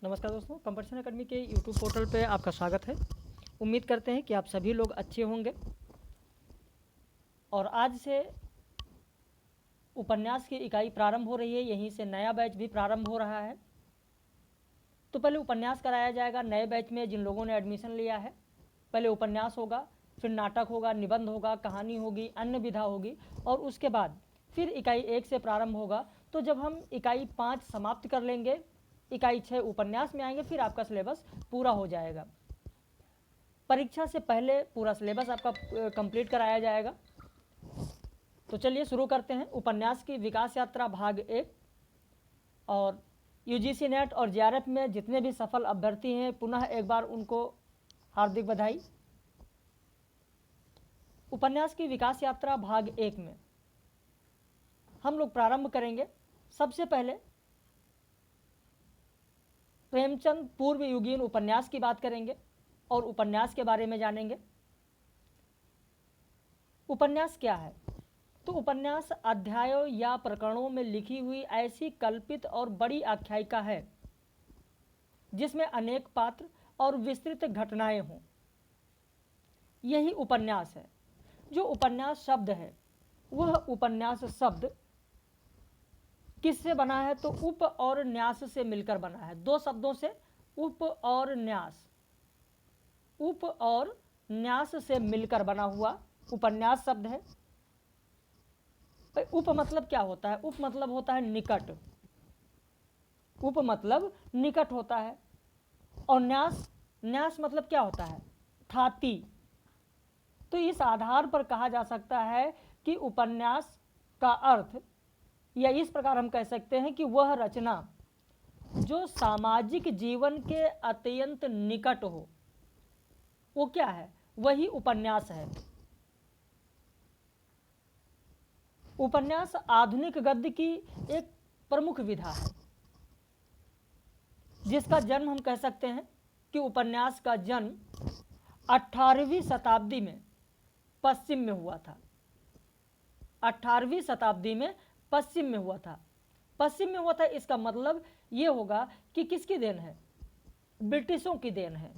नमस्कार दोस्तों, competition academy के यूट्यूब पोर्टल पे आपका स्वागत है। उम्मीद करते हैं कि आप सभी लोग अच्छे होंगे। और आज से उपन्यास की इकाई प्रारंभ हो रही है, यहीं से नया बैच भी प्रारंभ हो रहा है। तो पहले उपन्यास कराया जाएगा नए बैच में जिन लोगों ने एडमिशन लिया है। पहले उपन्यास होगा, फिर नाटक होगा, निबंध होगा, कहानी होगी, अन्य विधा होगी, और उसके बाद फिर इकाई 1 से प्रारंभ होगा। तो जब हम इकाई 5 समाप्त कर लेंगे, इकाई 6 उपन्यास में आएंगे, फिर आपका सिलेबस पूरा हो जाएगा। परीक्षा से पहले पूरा सिलेबस आपका कंप्लीट कराया जाएगा। तो चलिए शुरू करते हैं। उपन्यास की विकास यात्रा भाग 1। और यूजीसी नेट और जेआरएफ में जितने भी सफल अभ्यर्थी हैं, पुनः एक बार उनको हार्दिक बधाई। उपन्यास की विकास यात्रा भाग 1 में हम लोग प्रारंभ करेंगे। सबसे पहले प्रेमचंद पूर्व युगीन उपन्यास की बात करेंगे और उपन्यास के बारे में जानेंगे। उपन्यास क्या है? तो उपन्यास अध्यायों या प्रकरणों में लिखी हुई ऐसी कल्पित और बड़ी आख्यायिका है जिसमें अनेक पात्र और विस्तृत घटनाएं हों। यही उपन्यास है। जो उपन्यास शब्द है, वह उपन्यास शब्द किससे बना है? तो उप और न्यास से मिलकर बना है। दो शब्दों से, उप और न्यास। उप और न्यास से मिलकर बना हुआ उपन्यास शब्द है। उप मतलब क्या होता है? उप मतलब होता है निकट। उप मतलब निकट होता है। और न्यास, न्यास मतलब क्या होता है? थाती। तो इस आधार पर कहा जा सकता है कि उपन्यास का अर्थ, या इस प्रकार हम कह सकते हैं कि वह रचना जो सामाजिक जीवन के अत्यंत निकट हो, वो क्या है? वही उपन्यास है। उपन्यास आधुनिक गद्य की एक प्रमुख विधा है, जिसका जन्म हम कह सकते हैं कि उपन्यास का जन्म 18वीं शताब्दी में पश्चिम में हुआ था। 18वीं शताब्दी में पश्चिम में हुआ था। पश्चिम में हुआ था, इसका मतलब ये होगा कि किसकी देन है? ब्रिटिशों की देन है।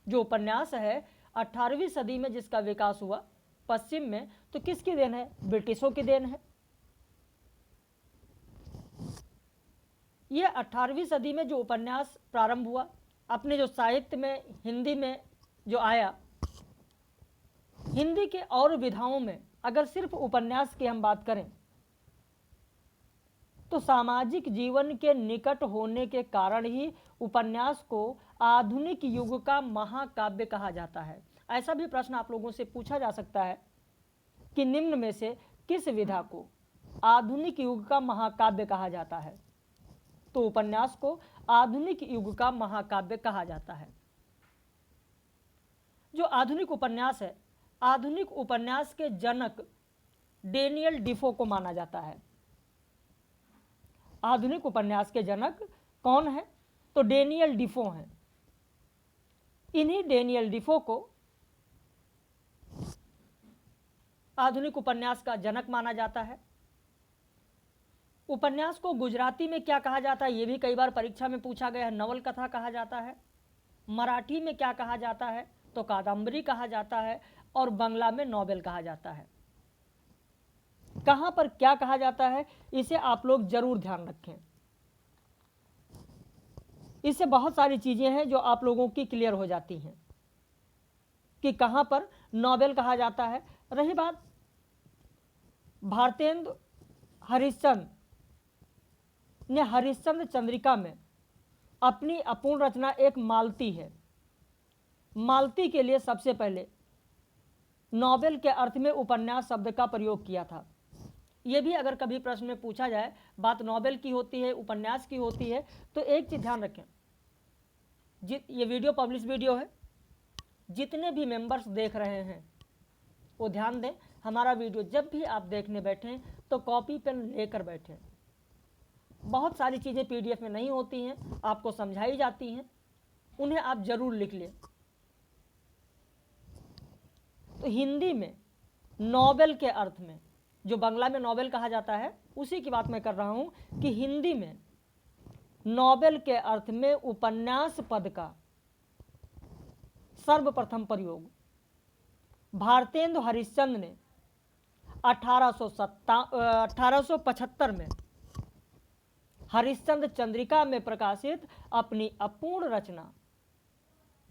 जो उपन्यास है 18वीं सदी में जिसका विकास हुआ पश्चिम में, तो किसकी देन है? ब्रिटिशों की देन है। यह 18वीं सदी में जो उपन्यास प्रारंभ हुआ, अपने जो साहित्य में हिंदी में जो आया, हिंदी के और विधाओं में अगर सिर्फ उपन्यास की हम बात करें तो सामाजिक जीवन के निकट होने के कारण ही उपन्यास को आधुनिक युग का महाकाव्य कहा जाता है। ऐसा भी प्रश्न आप लोगों से पूछा जा सकता है कि निम्न में से किस विधा को आधुनिक युग का महाकाव्य कहा जाता है? तो उपन्यास को आधुनिक युग का महाकाव्य कहा जाता है। जो आधुनिक उपन्यास है, आधुनिक उपन्यास के जनक डेनियल डिफो को माना जाता है। आधुनिक उपन्यास के जनक कौन है? तो डेनियल डिफो हैं। इन्हीं डेनियल डिफो को आधुनिक उपन्यास का जनक माना जाता है। उपन्यास को गुजराती में क्या कहा जाता है, यह भी कई बार परीक्षा में पूछा गया है। नवल कथा कहा जाता है। मराठी में क्या कहा जाता है? तो कादम्बरी कहा जाता है। और बांग्ला में नॉवेल कहा जाता है। कहां पर क्या कहा जाता है, इसे आप लोग जरूर ध्यान रखें। इससे बहुत सारी चीजें हैं जो आप लोगों की क्लियर हो जाती हैं कि कहां पर नॉवेल कहा जाता है। रही बात भारतेंदु हरिश्चंद्र ने हरिश्चंद्र चंद्रिका में अपनी अपूर्ण रचना एक मालती है। मालती के लिए सबसे पहले नॉवेल के अर्थ में उपन्यास शब्द का प्रयोग किया था। यह भी अगर कभी प्रश्न में पूछा जाए, बात नॉवेल की होती है, उपन्यास की होती है, तो एक चीज ध्यान रखें, ये वीडियो पब्लिश वीडियो है। जितने भी मेंबर्स देख रहे हैं वो ध्यान दें, हमारा वीडियो जब भी आप देखने बैठें तो कॉपी पेन लेकर बैठें। बहुत सारी चीज़ें पीडीएफ में नहीं होती हैं, आपको समझाई जाती हैं, उन्हें आप जरूर लिख लें। तो हिंदी में नॉवेल के अर्थ में, जो बांग्ला में नॉवेल कहा जाता है, उसी की बात मैं कर रहा हूं कि हिंदी में नोबेल के अर्थ में उपन्यास पद का सर्वप्रथम प्रयोग भारतेंदु हरिश्चंद्र ने 1875 में हरिश्चंद्र चंद्रिका में प्रकाशित अपनी अपूर्ण रचना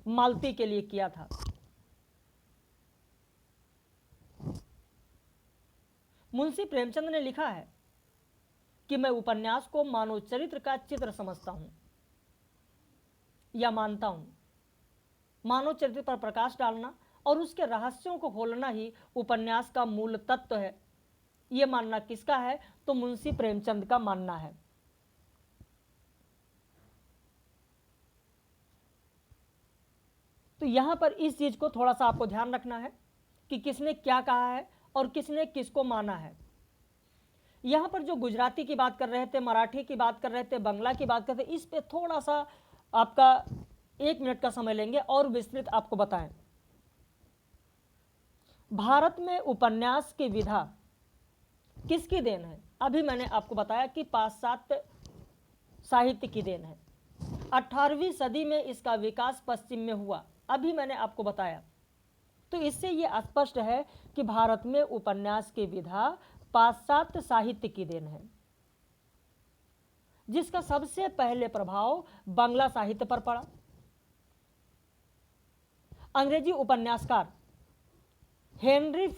मालती के लिए किया था। मुंशी प्रेमचंद ने लिखा है कि मैं उपन्यास को मानव चरित्र का चित्र समझता हूं या मानता हूं। मानव चरित्र पर प्रकाश डालना और उसके रहस्यों को खोलना ही उपन्यास का मूल तत्व है। यह मानना किसका है? तो मुंशी प्रेमचंद का मानना है। तो यहां पर इस चीज को थोड़ा सा आपको ध्यान रखना है कि किसने क्या कहा है और किसने किसको माना है। यहां पर जो गुजराती की बात कर रहे थे, मराठी की बात कर रहे थे, बंगला की बात कर रहे थे, इस पे थोड़ा सा आपका 1 मिनट का समय लेंगे और विस्तृत आपको बताएं। भारत में उपन्यास की विधा किसकी देन है? अभी मैंने आपको बताया कि पाश्चात्य साहित्य की देन है। 18वीं सदी में इसका विकास पश्चिम में हुआ, अभी मैंने आपको बताया। तो इससे यह स्पष्ट है कि भारत में उपन्यास की विधा पाश्चात्य साहित्य की देन है, जिसका सबसे पहले प्रभाव बांग्ला साहित्य पर पड़ा। अंग्रेजी उपन्यासकार हेनरी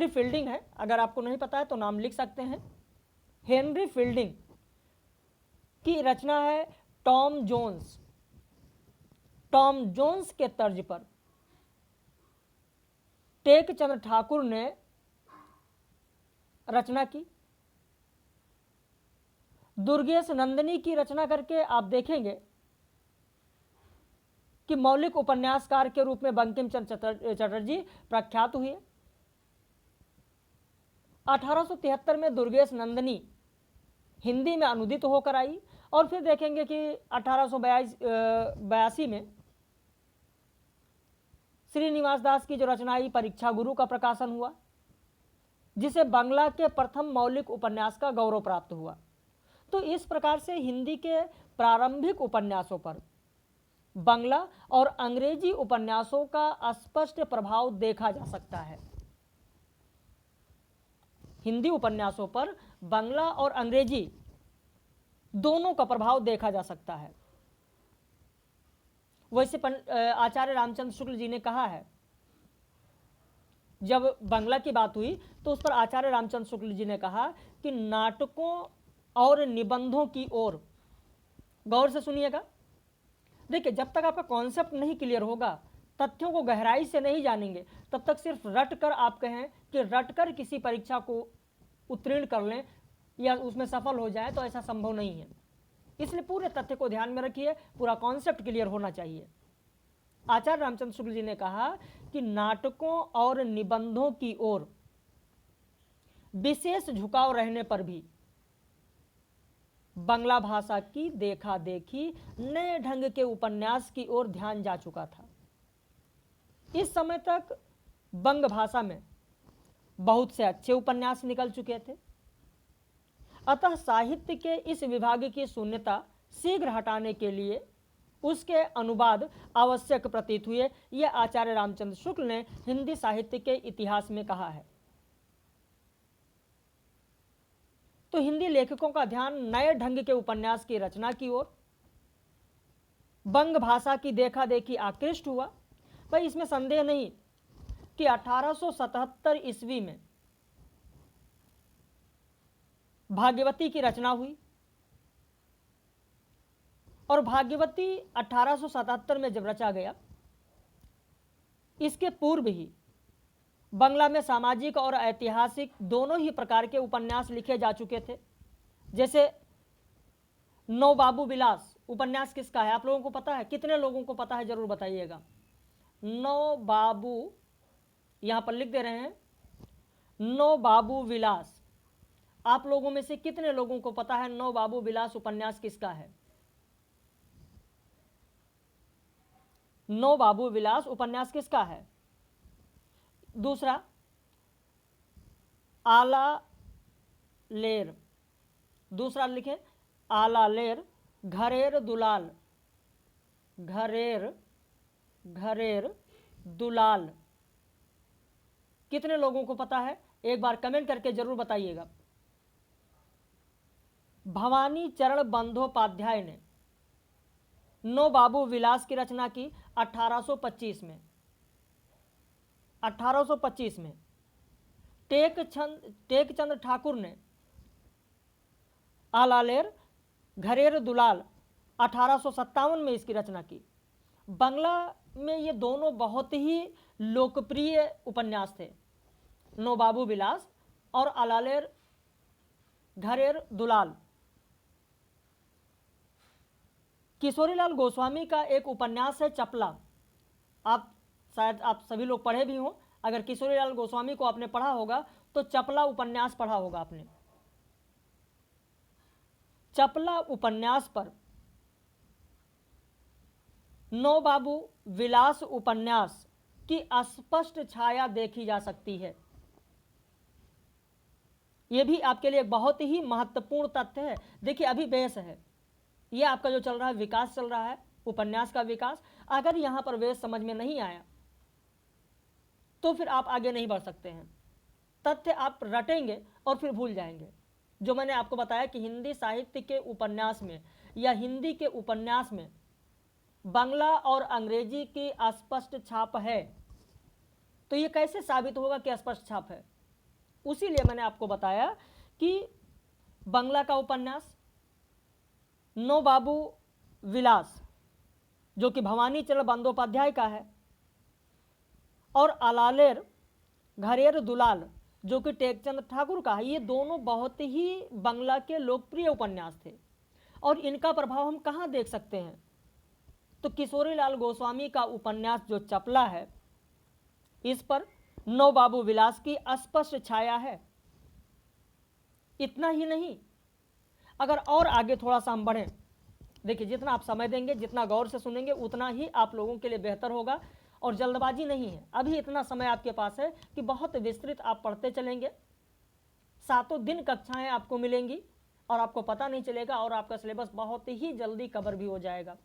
फील्डिंग है, अगर आपको नहीं पता है तो नाम लिख सकते हैं। हेनरी फील्डिंग की रचना है टॉम जोन्स के तर्ज पर टेकचंद ठाकुर ने रचना की। दुर्गेश नंदिनी की रचना करके आप देखेंगे कि मौलिक उपन्यासकार के रूप में बंकिम चंद्र चटर्जी प्रख्यात हुए। 1873 में दुर्गेश नंदिनी हिंदी में अनुदित होकर आई और फिर देखेंगे कि 1882 में श्रीनिवास दास की जो रचना आई परीक्षा गुरु का प्रकाशन हुआ, जिसे बांग्ला के प्रथम मौलिक उपन्यास का गौरव प्राप्त हुआ। तो इस प्रकार से हिंदी के प्रारंभिक उपन्यासों पर बांग्ला और अंग्रेजी उपन्यासों का स्पष्ट प्रभाव देखा जा सकता है। हिंदी उपन्यासों पर बांग्ला और अंग्रेजी दोनों का प्रभाव देखा जा सकता है। वैसे आचार्य रामचंद्र शुक्ल जी ने कहा है, जब बांग्ला की बात हुई तो उस पर आचार्य रामचंद्र शुक्ल जी ने कहा कि नाटकों और निबंधों की ओर, गौर से सुनिएगा। देखिए, जब तक आपका कॉन्सेप्ट नहीं क्लियर होगा, तथ्यों को गहराई से नहीं जानेंगे, तब तक सिर्फ रट कर आप कहें कि रट कर किसी परीक्षा को उत्तीर्ण कर लें या उसमें सफल हो जाए, तो ऐसा संभव नहीं है। इसलिए पूरे तथ्य को ध्यान में रखिए, पूरा कॉन्सेप्ट क्लियर होना चाहिए। आचार्य रामचंद्र शुक्ल जी ने कहा कि नाटकों और निबंधों की ओर विशेष झुकाव रहने पर भी बांग्ला भाषा की देखा देखी नए ढंग के उपन्यास की ओर ध्यान जा चुका था। इस समय तक बंग भाषा में बहुत से अच्छे उपन्यास निकल चुके थे, अतः साहित्य के इस विभाग की शून्यता शीघ्र हटाने के लिए उसके अनुवाद आवश्यक प्रतीत हुए। यह आचार्य रामचंद्र शुक्ल ने हिंदी साहित्य के इतिहास में कहा है। तो हिंदी लेखकों का ध्यान नए ढंग के उपन्यास की रचना की ओर, बंग भाषा की देखा देखी आकृष्ट हुआ। भाई, इसमें संदेह नहीं कि 1877 ईस्वी में भाग्यवती की रचना हुई और भाग्यवती 1877 में जब रचा गया, इसके पूर्व ही बांग्ला में सामाजिक और ऐतिहासिक दोनों ही प्रकार के उपन्यास लिखे जा चुके थे। जैसे नौबाबू विलास उपन्यास किसका है? आप लोगों को पता है? कितने लोगों को पता है? जरूर बताइएगा। नौबाबू, यहां पर लिख दे रहे हैं, नौबाबू विलास। आप लोगों में से कितने लोगों को पता है नौबाबू विलास उपन्यास किसका है? नौबाबू विलास उपन्यास किसका है? दूसरा, आला लेर, दूसरा लिखें आलालेर घरेर दुलाल, घरेर घरेर दुलाल। कितने लोगों को पता है? एक बार कमेंट करके जरूर बताइएगा। भवानी चरण बंदोपाध्याय ने नौबाबू विलास की रचना की 1825 में। 1825 में टेकचंद ठाकुर ने आलालेर घरेर दुलाल 1857 में इसकी रचना की। बांग्ला में ये दोनों बहुत ही लोकप्रिय उपन्यास थे, नौबाबू विलास और आलालेर घरेर दुलाल। किशोरीलाल गोस्वामी का एक उपन्यास है चपला। शायद आप सभी लोग पढ़े भी हों। अगर किशोरीलाल गोस्वामी को आपने पढ़ा होगा तो चपला उपन्यास पढ़ा होगा आपने। चपला उपन्यास पर नौबाबू विलास उपन्यास की स्पष्ट छाया देखी जा सकती है। यह भी आपके लिए एक बहुत ही महत्वपूर्ण तथ्य है। देखिए, अभी बेस है, यह आपका जो चल रहा है विकास चल रहा है, उपन्यास का विकास। अगर यहां पर बेस समझ में नहीं आया तो फिर आप आगे नहीं बढ़ सकते हैं। तथ्य आप रटेंगे और फिर भूल जाएंगे। जो मैंने आपको बताया कि हिंदी साहित्य के उपन्यास में या हिंदी के उपन्यास में बांग्ला और अंग्रेजी की स्पष्ट छाप है, तो ये कैसे साबित होगा कि स्पष्ट छाप है? उसीलिए मैंने आपको बताया कि बांग्ला का उपन्यास नौबाबू विलास जो कि भवानी चरण बंदोपाध्याय का है, और आलालेर घरेर दुलाल जो कि टेकचंद ठाकुर का है, ये दोनों बहुत ही बांग्ला के लोकप्रिय उपन्यास थे। और इनका प्रभाव हम कहाँ देख सकते हैं? तो किशोरीलाल गोस्वामी का उपन्यास जो चपला है, इस पर नौबाबू विलास की स्पष्ट छाया है। इतना ही नहीं, अगर और आगे थोड़ा सा हम बढ़ें, देखिए जितना आप समय देंगे, जितना गौर से सुनेंगे, उतना ही आप लोगों के लिए बेहतर होगा। और जल्दबाजी नहीं है, अभी इतना समय आपके पास है कि बहुत विस्तृत आप पढ़ते चलेंगे। 7 दिन कक्षाएं आपको मिलेंगी और आपको पता नहीं चलेगा, और आपका सिलेबस बहुत ही जल्दी कवर भी हो जाएगा।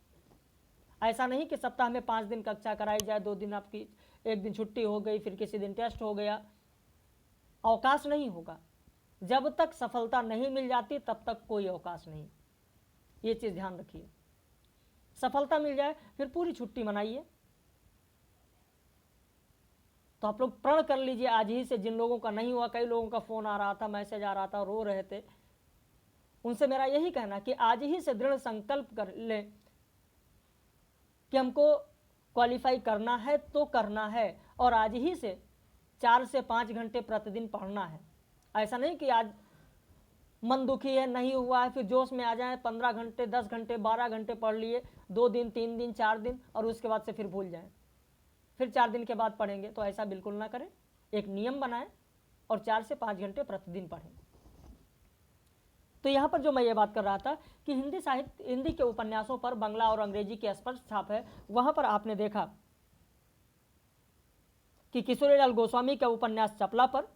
ऐसा नहीं कि सप्ताह में 5 दिन कक्षा कराई जाए, 2 दिन आपकी, 1 दिन छुट्टी हो गई, फिर किसी दिन टेस्ट हो गया। अवकाश नहीं होगा। जब तक सफलता नहीं मिल जाती तब तक कोई अवकाश नहीं। ये चीज़ ध्यान रखिए। सफलता मिल जाए फिर पूरी छुट्टी मनाइए। तो आप लोग प्रण कर लीजिए आज ही से। जिन लोगों का नहीं हुआ, कई लोगों का फ़ोन आ रहा था, मैसेज आ रहा था, रो रहे थे, उनसे मेरा यही कहना कि आज ही से दृढ़ संकल्प कर लें कि हमको क्वालिफाई करना है तो करना है, और आज ही से 4 से 5 घंटे प्रतिदिन पढ़ना है। ऐसा नहीं कि आज मन दुखी है, नहीं हुआ है, फिर जोश में आ जाए, 15 घंटे, 10 घंटे, 12 घंटे पढ़ लिए, 2 दिन, 3 दिन, 4 दिन, और उसके बाद से फिर भूल जाएं, फिर 4 दिन के बाद पढ़ेंगे। तो ऐसा बिल्कुल ना करें। एक नियम बनाएं और 4 से 5 घंटे प्रतिदिन पढ़ें। तो यहाँ पर जो मैं ये बात कर रहा था कि हिंदी के उपन्यासों पर बांग्ला और अंग्रेजी की स्पष्ट छाप है, वहाँ पर आपने देखा कि किशोरीलाल गोस्वामी का उपन्यास चपला पर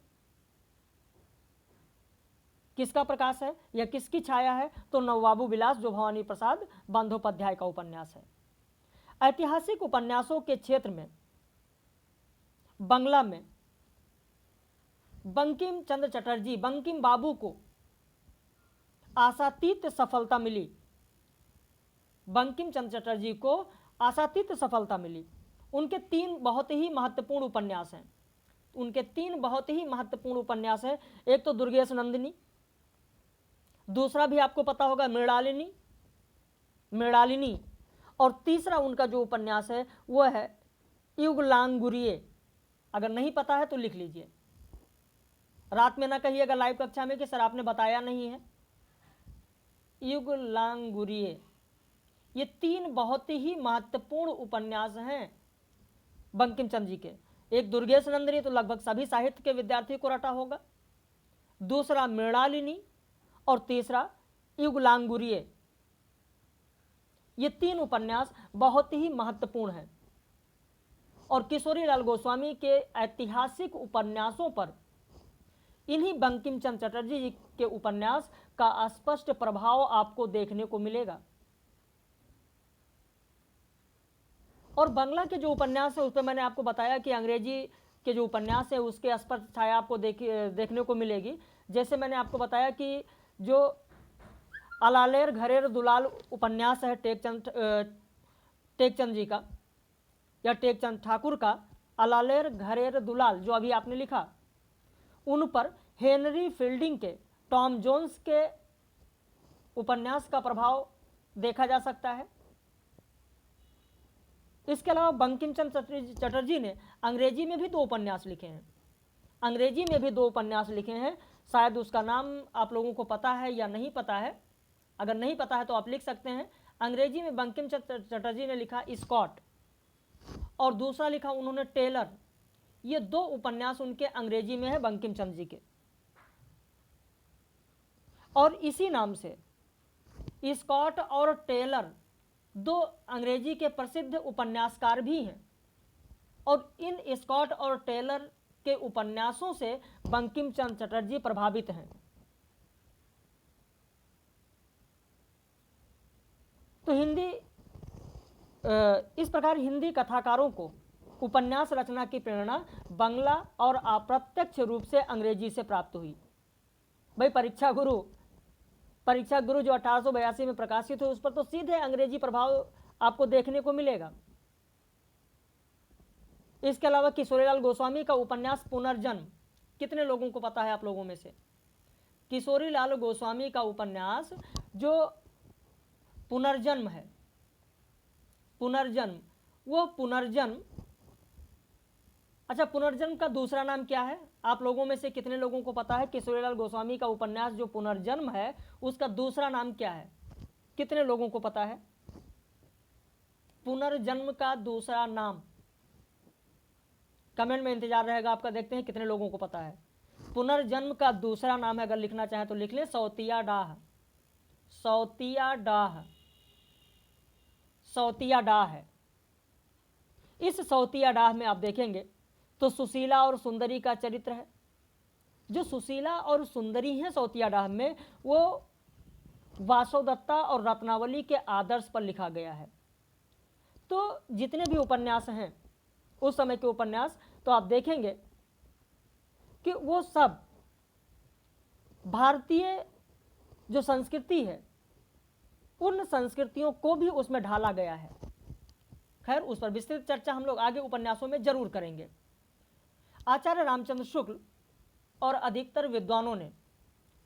किसका प्रकाश है या किसकी छाया है? तो नौबाबू विलास जो भवानी प्रसाद बंदोपाध्याय का उपन्यास है। ऐतिहासिक उपन्यासों के क्षेत्र में बांग्ला में बंकिम चंद्र चटर्जी, बंकिम बाबू को आशातीत सफलता मिली। बंकिम चंद्र चटर्जी को आशातीत सफलता मिली। उनके 3 बहुत ही महत्वपूर्ण उपन्यास हैं। उनके 3 बहुत ही महत्वपूर्ण उपन्यास हैं। एक तो दुर्गेश नंदिनी, दूसरा भी आपको पता होगा मृणालिनी, और तीसरा उनका जो उपन्यास है वह है युगलांगुरिये। अगर नहीं पता है तो लिख लीजिए, रात में ना कहिएगा लाइव कक्षा में कि सर आपने बताया नहीं है। युगलांगुरिये, ये 3 बहुत ही महत्वपूर्ण उपन्यास हैं बंकिम चंद्र जी के। एक दुर्गेश नंदिनी तो लगभग सभी साहित्य के विद्यार्थी को रटा होगा, दूसरा मृणालिनी, और तीसरा युगलांगुरिये। ये 3 उपन्यास बहुत ही महत्वपूर्ण हैं। और किशोरीलाल गोस्वामी के ऐतिहासिक उपन्यासों पर इन्हीं बंकिम चंद्र चटर्जी जी के उपन्यास का स्पष्ट प्रभाव आपको देखने को मिलेगा। और बांग्ला के जो उपन्यास है उस पर मैंने आपको बताया कि अंग्रेजी के जो उपन्यास है उसके स्पष्ट छाया आपको देखने को मिलेगी। जैसे मैंने आपको बताया कि जो अलालेर घरेर दुलाल उपन्यास है टेकचंद जी का या टेकचंद ठाकुर का, अलालेर घरेर दुलाल जो अभी आपने लिखा, उन पर हेनरी फील्डिंग के, टॉम जोन्स के उपन्यास का प्रभाव देखा जा सकता है। इसके अलावा बंकिम चंद्र चटर्जी ने अंग्रेजी में भी 2 उपन्यास लिखे हैं। अंग्रेजी में भी 2 उपन्यास लिखे हैं। शायद उसका नाम आप लोगों को पता है या नहीं पता है। अगर नहीं पता है तो आप लिख सकते हैं। अंग्रेजी में बंकिम चंद्र चटर्जी ने लिखा स्कॉट और दूसरा लिखा उन्होंने टेलर। ये 2 उपन्यास उनके अंग्रेजी में है बंकिम चंद्र जी के। और इसी नाम से स्कॉट और टेलर 2 अंग्रेजी के प्रसिद्ध उपन्यासकार भी हैं। और इन स्कॉट और टेलर के उपन्यासों से बंकिम चंद्र चटर्जी प्रभावित हैं। तो इस प्रकार हिंदी कथाकारों को उपन्यास रचना की प्रेरणा बांग्ला और अप्रत्यक्ष रूप से अंग्रेजी से प्राप्त हुई। भाई परीक्षा गुरु जो 1882 में प्रकाशित हुई उस पर तो सीधे अंग्रेजी प्रभाव आपको देखने को मिलेगा। इसके अलावा किशोरीलाल गोस्वामी का उपन्यास पुनर्जन्म, कितने लोगों को पता है आप लोगों में से? किशोरीलाल गोस्वामी का उपन्यास जो पुनर्जन्म है, पुनर्जन्म, वो पुनर्जन्म, अच्छा पुनर्जन्म का दूसरा नाम क्या है? आप लोगों में से कितने लोगों को पता है किशोरीलाल गोस्वामी का उपन्यास जो पुनर्जन्म है उसका दूसरा नाम क्या है? कितने लोगों को पता है पुनर्जन्म का दूसरा नाम? कमेंट में इंतजार रहेगा आपका, देखते हैं कितने लोगों को पता है। पुनर्जन्म का दूसरा नाम है, अगर लिखना चाहे तो लिख ले, सौतिया डाह। सौतिया डाह, सौतिया डाह है। इस सौतिया डाह में आप देखेंगे तो सुशीला और सुंदरी का चरित्र है। जो सुशीला और सुंदरी हैं सौतिया डाह में, वो वासोदत्ता और रत्नावली के आदर्श पर लिखा गया है। तो जितने भी उपन्यास हैं उस समय के उपन्यास, तो आप देखेंगे कि वो सब भारतीय जो संस्कृति है उन संस्कृतियों को भी उसमें ढाला गया है। खैर उस पर विस्तृत चर्चा हम लोग आगे उपन्यासों में जरूर करेंगे। आचार्य रामचंद्र शुक्ल और अधिकतर विद्वानों ने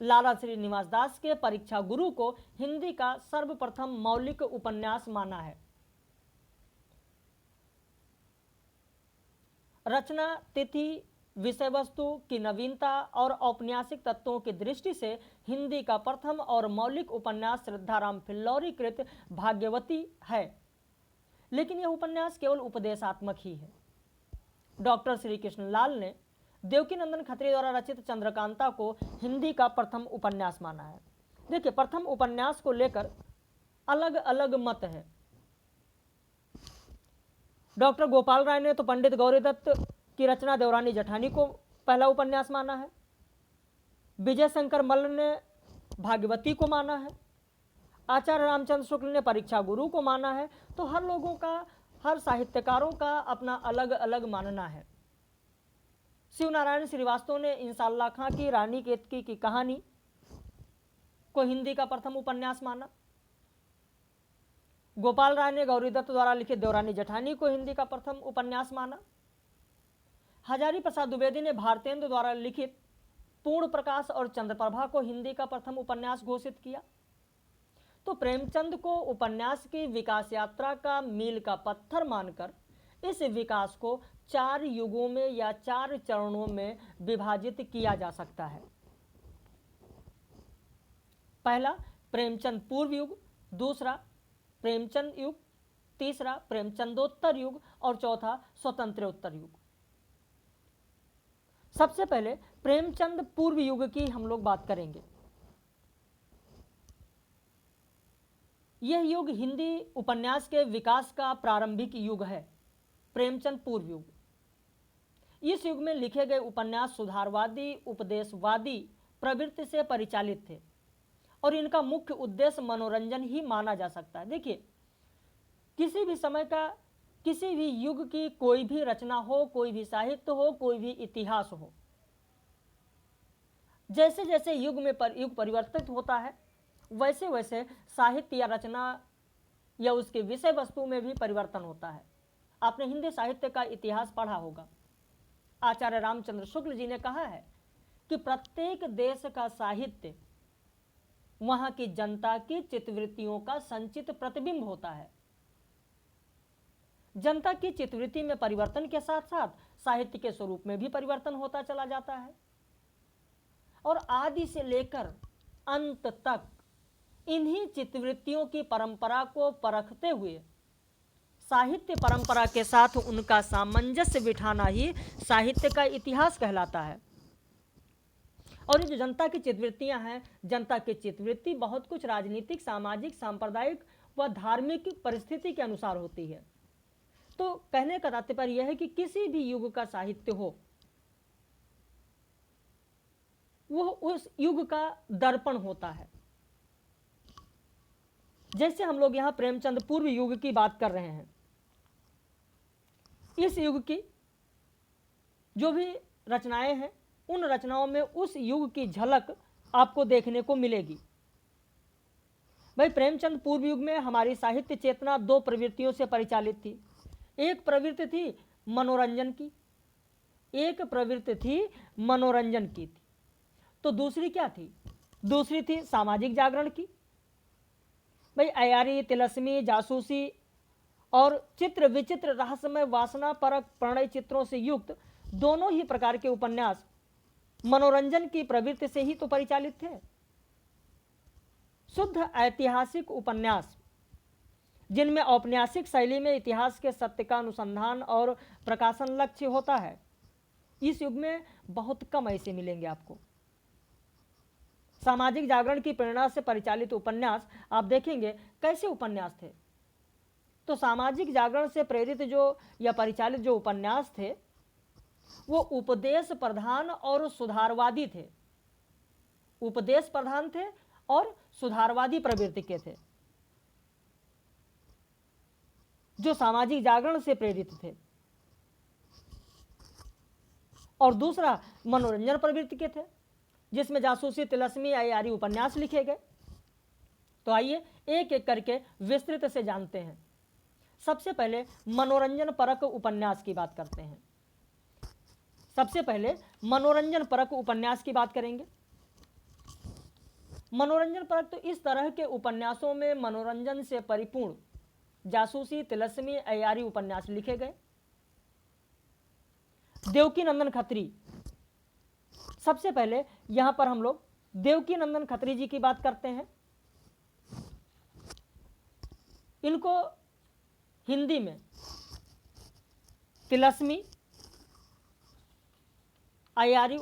लाला श्रीनिवास दास के परीक्षा गुरु को हिंदी का सर्वप्रथम मौलिक उपन्यास माना है। रचना, तिथि, विषय वस्तु की नवीनता और औपन्यासिक तत्वों की दृष्टि से हिंदी का प्रथम और मौलिक उपन्यास श्रद्धाराम फिल्लौरी कृत भाग्यवती है, लेकिन यह उपन्यास केवल उपदेशात्मक ही है। डॉक्टर श्री कृष्ण लाल ने देवकीनंदन खत्री द्वारा रचित चंद्रकांता को हिंदी का प्रथम उपन्यास माना है। देखिए, प्रथम उपन्यास को लेकर अलग अलग मत है। डॉक्टर गोपाल राय ने तो पंडित गौरीदत्त की रचना देवरानी जेठानी को पहला उपन्यास माना है। विजय शंकर मल्ल ने भाग्यवती को माना है। आचार्य रामचंद्र शुक्ल ने परीक्षा गुरु को माना है। तो हर लोगों का, हर साहित्यकारों का अपना अलग अलग मानना है। शिवनारायण श्रीवास्तव ने इंशाल्लाह खां की रानी केतकी की कहानी को हिंदी का प्रथम उपन्यास माना। गोपाल राय ने गौरीदत्त द्वारा लिखित देवरानी जेठानी को हिंदी का प्रथम उपन्यास माना। हजारी प्रसाद द्विवेदी ने भारतेंदु द्वारा लिखित पूर्ण प्रकाश और चंद्रप्रभा को हिंदी का प्रथम उपन्यास घोषित किया। तो प्रेमचंद को उपन्यास की विकास यात्रा का मील का पत्थर मानकर इस विकास को 4 युगों में या 4 चरणों में विभाजित किया जा सकता है। पहला प्रेमचंद पूर्व युग, दूसरा प्रेमचंद युग, तीसरा प्रेमचंदोत्तर युग और चौथा स्वतंत्रोत्तर युग। सबसे पहले प्रेमचंद पूर्व युग की हम लोग बात करेंगे। यह युग हिंदी उपन्यास के विकास का प्रारंभिक युग है। प्रेमचंद पूर्व युग, इस युग में लिखे गए उपन्यास सुधारवादी उपदेशवादी प्रवृत्ति से परिचालित थे और इनका मुख्य उद्देश्य मनोरंजन ही माना जा सकता है। देखिए, किसी भी समय का, किसी भी युग की कोई भी रचना हो, कोई भी साहित्य हो, कोई भी इतिहास हो, जैसे जैसे युग परिवर्तित होता है, वैसे वैसे साहित्य या रचना या उसके विषय वस्तु में भी परिवर्तन होता है। आपने हिंदी साहित्य का इतिहास पढ़ा होगा। आचार्य रामचंद्र शुक्ल जी ने कहा है कि प्रत्येक देश का साहित्य वहां की जनता की चित्तवृत्तियों का संचित प्रतिबिंब होता है। जनता की चित्तवृत्ति में परिवर्तन के साथ साथ साहित्य के स्वरूप में भी परिवर्तन होता चला जाता है और आदि से लेकर अंत तक इन्हीं चित्तवृत्तियों की परंपरा को परखते हुए साहित्य परंपरा के साथ उनका सामंजस्य बिठाना ही साहित्य का इतिहास कहलाता है। और ये जो जनता की चित्तवृत्तियां हैं, जनता की चित्तवृत्ति बहुत कुछ राजनीतिक, सामाजिक, सांप्रदायिक व धार्मिक परिस्थिति के अनुसार होती है। तो कहने का तात्पर्य यह है कि किसी भी युग का साहित्य हो, वह उस युग का दर्पण होता है। जैसे हम लोग यहां प्रेमचंद पूर्व युग की बात कर रहे हैं, इस युग की जो भी रचनाएं हैं, उन रचनाओं में उस युग की झलक आपको देखने को मिलेगी। भाई, प्रेमचंद पूर्व युग में हमारी साहित्य चेतना दो प्रवृत्तियों से परिचालित थी। एक प्रवृत्ति थी मनोरंजन की, एक प्रवृत्ति थी मनोरंजन की थी। तो दूसरी क्या थी? दूसरी थी सामाजिक जागरण की। भाई, अयारी, तिलस्मी, जासूसी और चित्र विचित्र, रहस्यमय, वासना परक प्रणय चित्रों से युक्त दोनों ही प्रकार के उपन्यास मनोरंजन की प्रवृत्ति से ही तो परिचालित थे। शुद्ध ऐतिहासिक उपन्यास, जिनमें औपन्यासिक शैली में इतिहास के सत्य का अनुसंधान और प्रकाशन लक्ष्य होता है, इस युग में बहुत कम ऐसे मिलेंगे आपको। सामाजिक जागरण की प्रेरणा से परिचालित उपन्यास आप देखेंगे कैसे उपन्यास थे। तो सामाजिक जागरण से प्रेरित जो या परिचालित जो उपन्यास थे, वो उपदेश प्रधान और सुधारवादी थे। उपदेश प्रधान थे और सुधारवादी प्रवृत्ति के थे, जो सामाजिक जागरण से प्रेरित थे। और दूसरा मनोरंजन प्रवृत्ति के थे, जिसमें जासूसी, तिलस्मी, अयारी उपन्यास लिखे गए। तो आइए एक एक करके विस्तृत से जानते हैं। सबसे पहले मनोरंजन परक उपन्यास की बात करते हैं। सबसे पहले मनोरंजन परक उपन्यास की बात करेंगे। मनोरंजन परक तो इस तरह के उपन्यासों में मनोरंजन से परिपूर्ण जासूसी, तिलस्मी, अयारी उपन्यास लिखे गए। देवकीनंदन खत्री, सबसे पहले यहां पर हम लोग देवकीनंदन खत्री जी की बात करते हैं। इनको हिंदी में तिलस्मी अयारी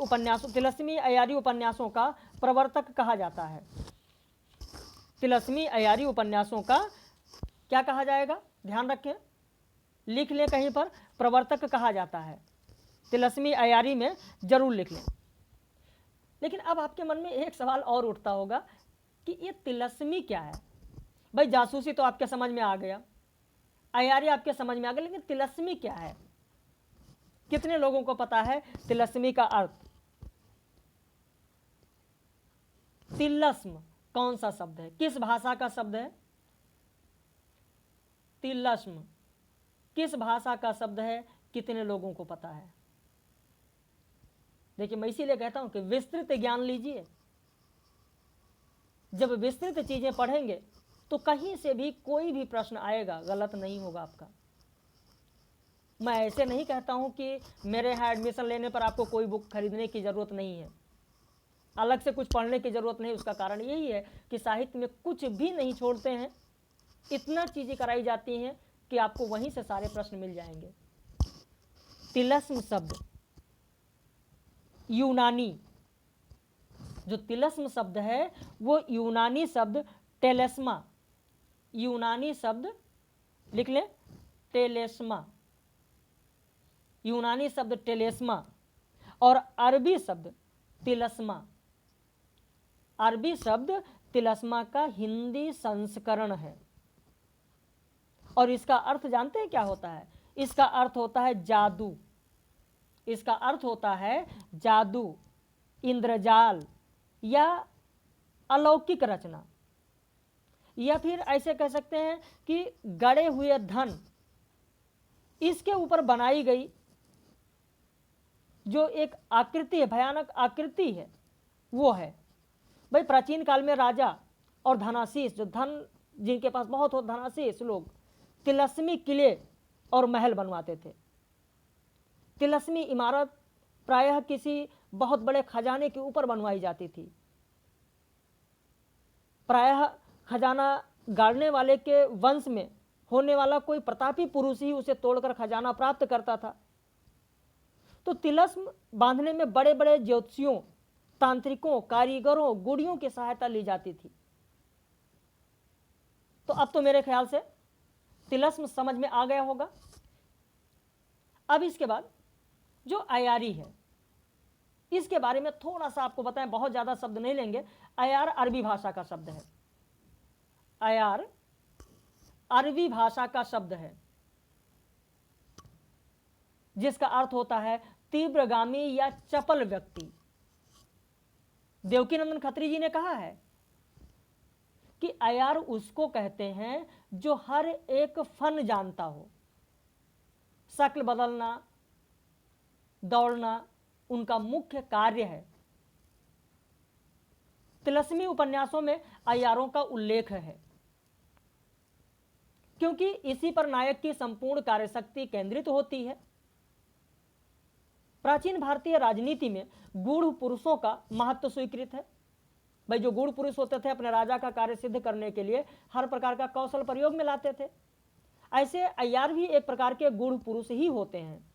उपन्यासों का प्रवर्तक कहा जाता है। तिलस्मी अयारी उपन्यासों का क्या कहा जाएगा? ध्यान रखें, लिख लें कहीं पर, प्रवर्तक कहा जाता है। तिलस्मी अयारी में जरूर लिख लें। लेकिन अब आपके मन में एक सवाल और उठता होगा कि ये तिलस्मी क्या है? भाई, जासूसी तो आपके समझ में आ गया, अयारी आपके समझ में आ गया, लेकिन तिलस्मी क्या है? कितने लोगों को पता है तिलस्मी का अर्थ? तिलस्म कौन सा शब्द है? किस भाषा का शब्द है? तिलस्म किस भाषा का शब्द है? कितने लोगों को पता है? देखिए, मैं इसीलिए कहता हूं कि विस्तृत ज्ञान लीजिए। जब विस्तृत चीजें पढ़ेंगे तो कहीं से भी कोई भी प्रश्न आएगा, गलत नहीं होगा आपका। मैं ऐसे नहीं कहता हूं कि मेरे यहाँ एडमिशन लेने पर आपको कोई बुक खरीदने की ज़रूरत नहीं है, अलग से कुछ पढ़ने की ज़रूरत नहीं। उसका कारण यही है कि साहित्य में कुछ भी नहीं छोड़ते हैं, इतना चीज़ें कराई जाती हैं कि आपको वहीं से सारे प्रश्न मिल जाएंगे। तिलस्म शब्द यूनानी, जो तिलस्म शब्द है वो यूनानी शब्द टेलेस्मा, यूनानी शब्द लिख लें, टेलेस्मा, यूनानी शब्द टेलेस्मा और अरबी शब्द तिलस्मा। अरबी शब्द तिलस्मा का हिंदी संस्करण है और इसका अर्थ जानते हैं क्या होता है? इसका अर्थ होता है जादू। इसका अर्थ होता है जादू, इंद्रजाल या अलौकिक रचना, या फिर ऐसे कह सकते हैं कि गड़े हुए धन। इसके ऊपर बनाई गई जो एक आकृति है, भयानक आकृति है, वो है भाई। प्राचीन काल में राजा और धनाशीष, जो धन जिनके पास बहुत हो, धनाशीष लोग तिलस्मी किले और महल बनवाते थे। तिलस्मी इमारत प्रायः किसी बहुत बड़े खजाने के ऊपर बनवाई जाती थी। प्रायः खजाना गाड़ने वाले के वंश में होने वाला कोई प्रतापी पुरुष ही उसे तोड़कर खजाना प्राप्त करता था। तो तिलस्म बांधने में बड़े बड़े ज्योतिषियों, तांत्रिकों, कारीगरों, गुड़ियों की सहायता ली जाती थी। तो अब तो मेरे ख्याल से तिलस्म समझ में आ गया होगा। अब इसके बाद जो अयारी है, इसके बारे में थोड़ा सा आपको बताएं, बहुत ज़्यादा शब्द नहीं लेंगे। अयार अरबी भाषा का शब्द है। अयार अरबी भाषा का शब्द है जिसका अर्थ होता है तीव्रगामी या चपल व्यक्ति। देवकीनंदन खत्री जी ने कहा है कि अयार उसको कहते हैं जो हर एक फन जानता हो। शक्ल बदलना, दौड़ना उनका मुख्य कार्य है। तिलस्मी उपन्यासों में अय्यारों का उल्लेख है क्योंकि इसी पर नायक की संपूर्ण कार्यशक्ति केंद्रित होती है। प्राचीन भारतीय राजनीति में गूढ़ पुरुषों का महत्व स्वीकृत है। भाई जो गूढ़ पुरुष होते थे अपने राजा का कार्य सिद्ध करने के लिए हर प्रकार का कौशल प्रयोग में लाते थे। ऐसे अय्यार भी एक प्रकार के गूढ़ पुरुष ही होते हैं।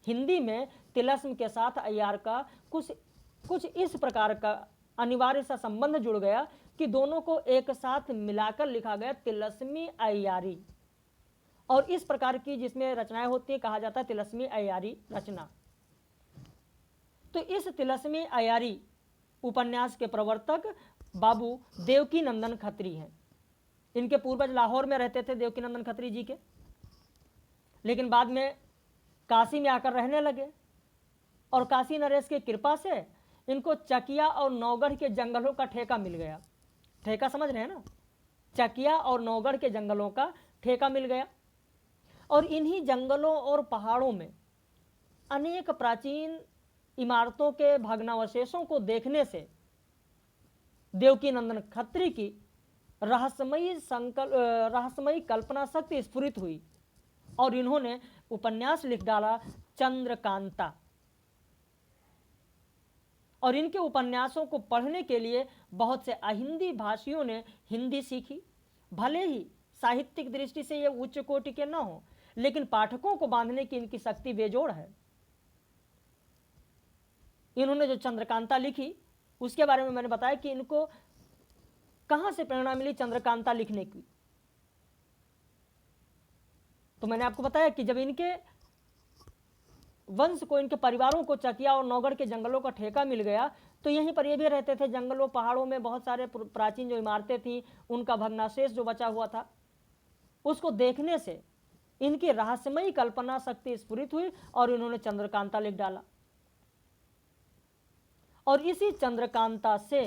हिंदी में तिलस्म के साथ अय्यार का कुछ इस प्रकार का अनिवार्य सा संबंध जुड़ गया कि दोनों को एक साथ मिलाकर लिखा गया तिलस्मी अय्यारी। और इस प्रकार की जिसमें रचनाएं होती है कहा जाता है तिलस्मी अय्यारी रचना। तो इस तिलस्मी अय्यारी उपन्यास के प्रवर्तक बाबू देवकीनंदन खत्री हैं। इनके पूर्वज लाहौर में रहते थे देवकीनंदन खत्री जी के, लेकिन बाद में काशी में आकर रहने लगे और काशी नरेश की कृपा से इनको चकिया और नौगढ़ के जंगलों का ठेका मिल गया। ठेका समझ रहे हैं ना? चकिया और नौगढ़ के जंगलों का ठेका मिल गया और इन्हीं जंगलों और पहाड़ों में अनेक प्राचीन इमारतों के भग्नावशेषों को देखने से देवकीनंदन खत्री की रहस्यमयी कल्पना शक्ति स्फुरित हुई और इन्होंने उपन्यास लिख डाला चंद्रकांता। और इनके उपन्यासों को पढ़ने के लिए बहुत से अहिंदी भाषियों ने हिंदी सीखी। भले ही साहित्यिक दृष्टि से ये उच्च कोटि के न हो, लेकिन पाठकों को बांधने की इनकी शक्ति बेजोड़ है। इन्होंने जो चंद्रकांता लिखी उसके बारे में मैंने बताया कि इनको कहां से प्रेरणा मिली चंद्रकांता लिखने की। तो मैंने आपको बताया कि जब इनके वंश को, इनके परिवारों को चकिया और नौगढ़ के जंगलों का ठेका मिल गया तो यहीं पर ये भी रहते थे। जंगलों पहाड़ों में बहुत सारे प्राचीन जो इमारतें थी उनका भग्नाशेष जो बचा हुआ था उसको देखने से इनकी रहस्यमयी कल्पना शक्ति स्फुरित हुई और इन्होंने चंद्रकांता लिख डाला। और इसी चंद्रकांता से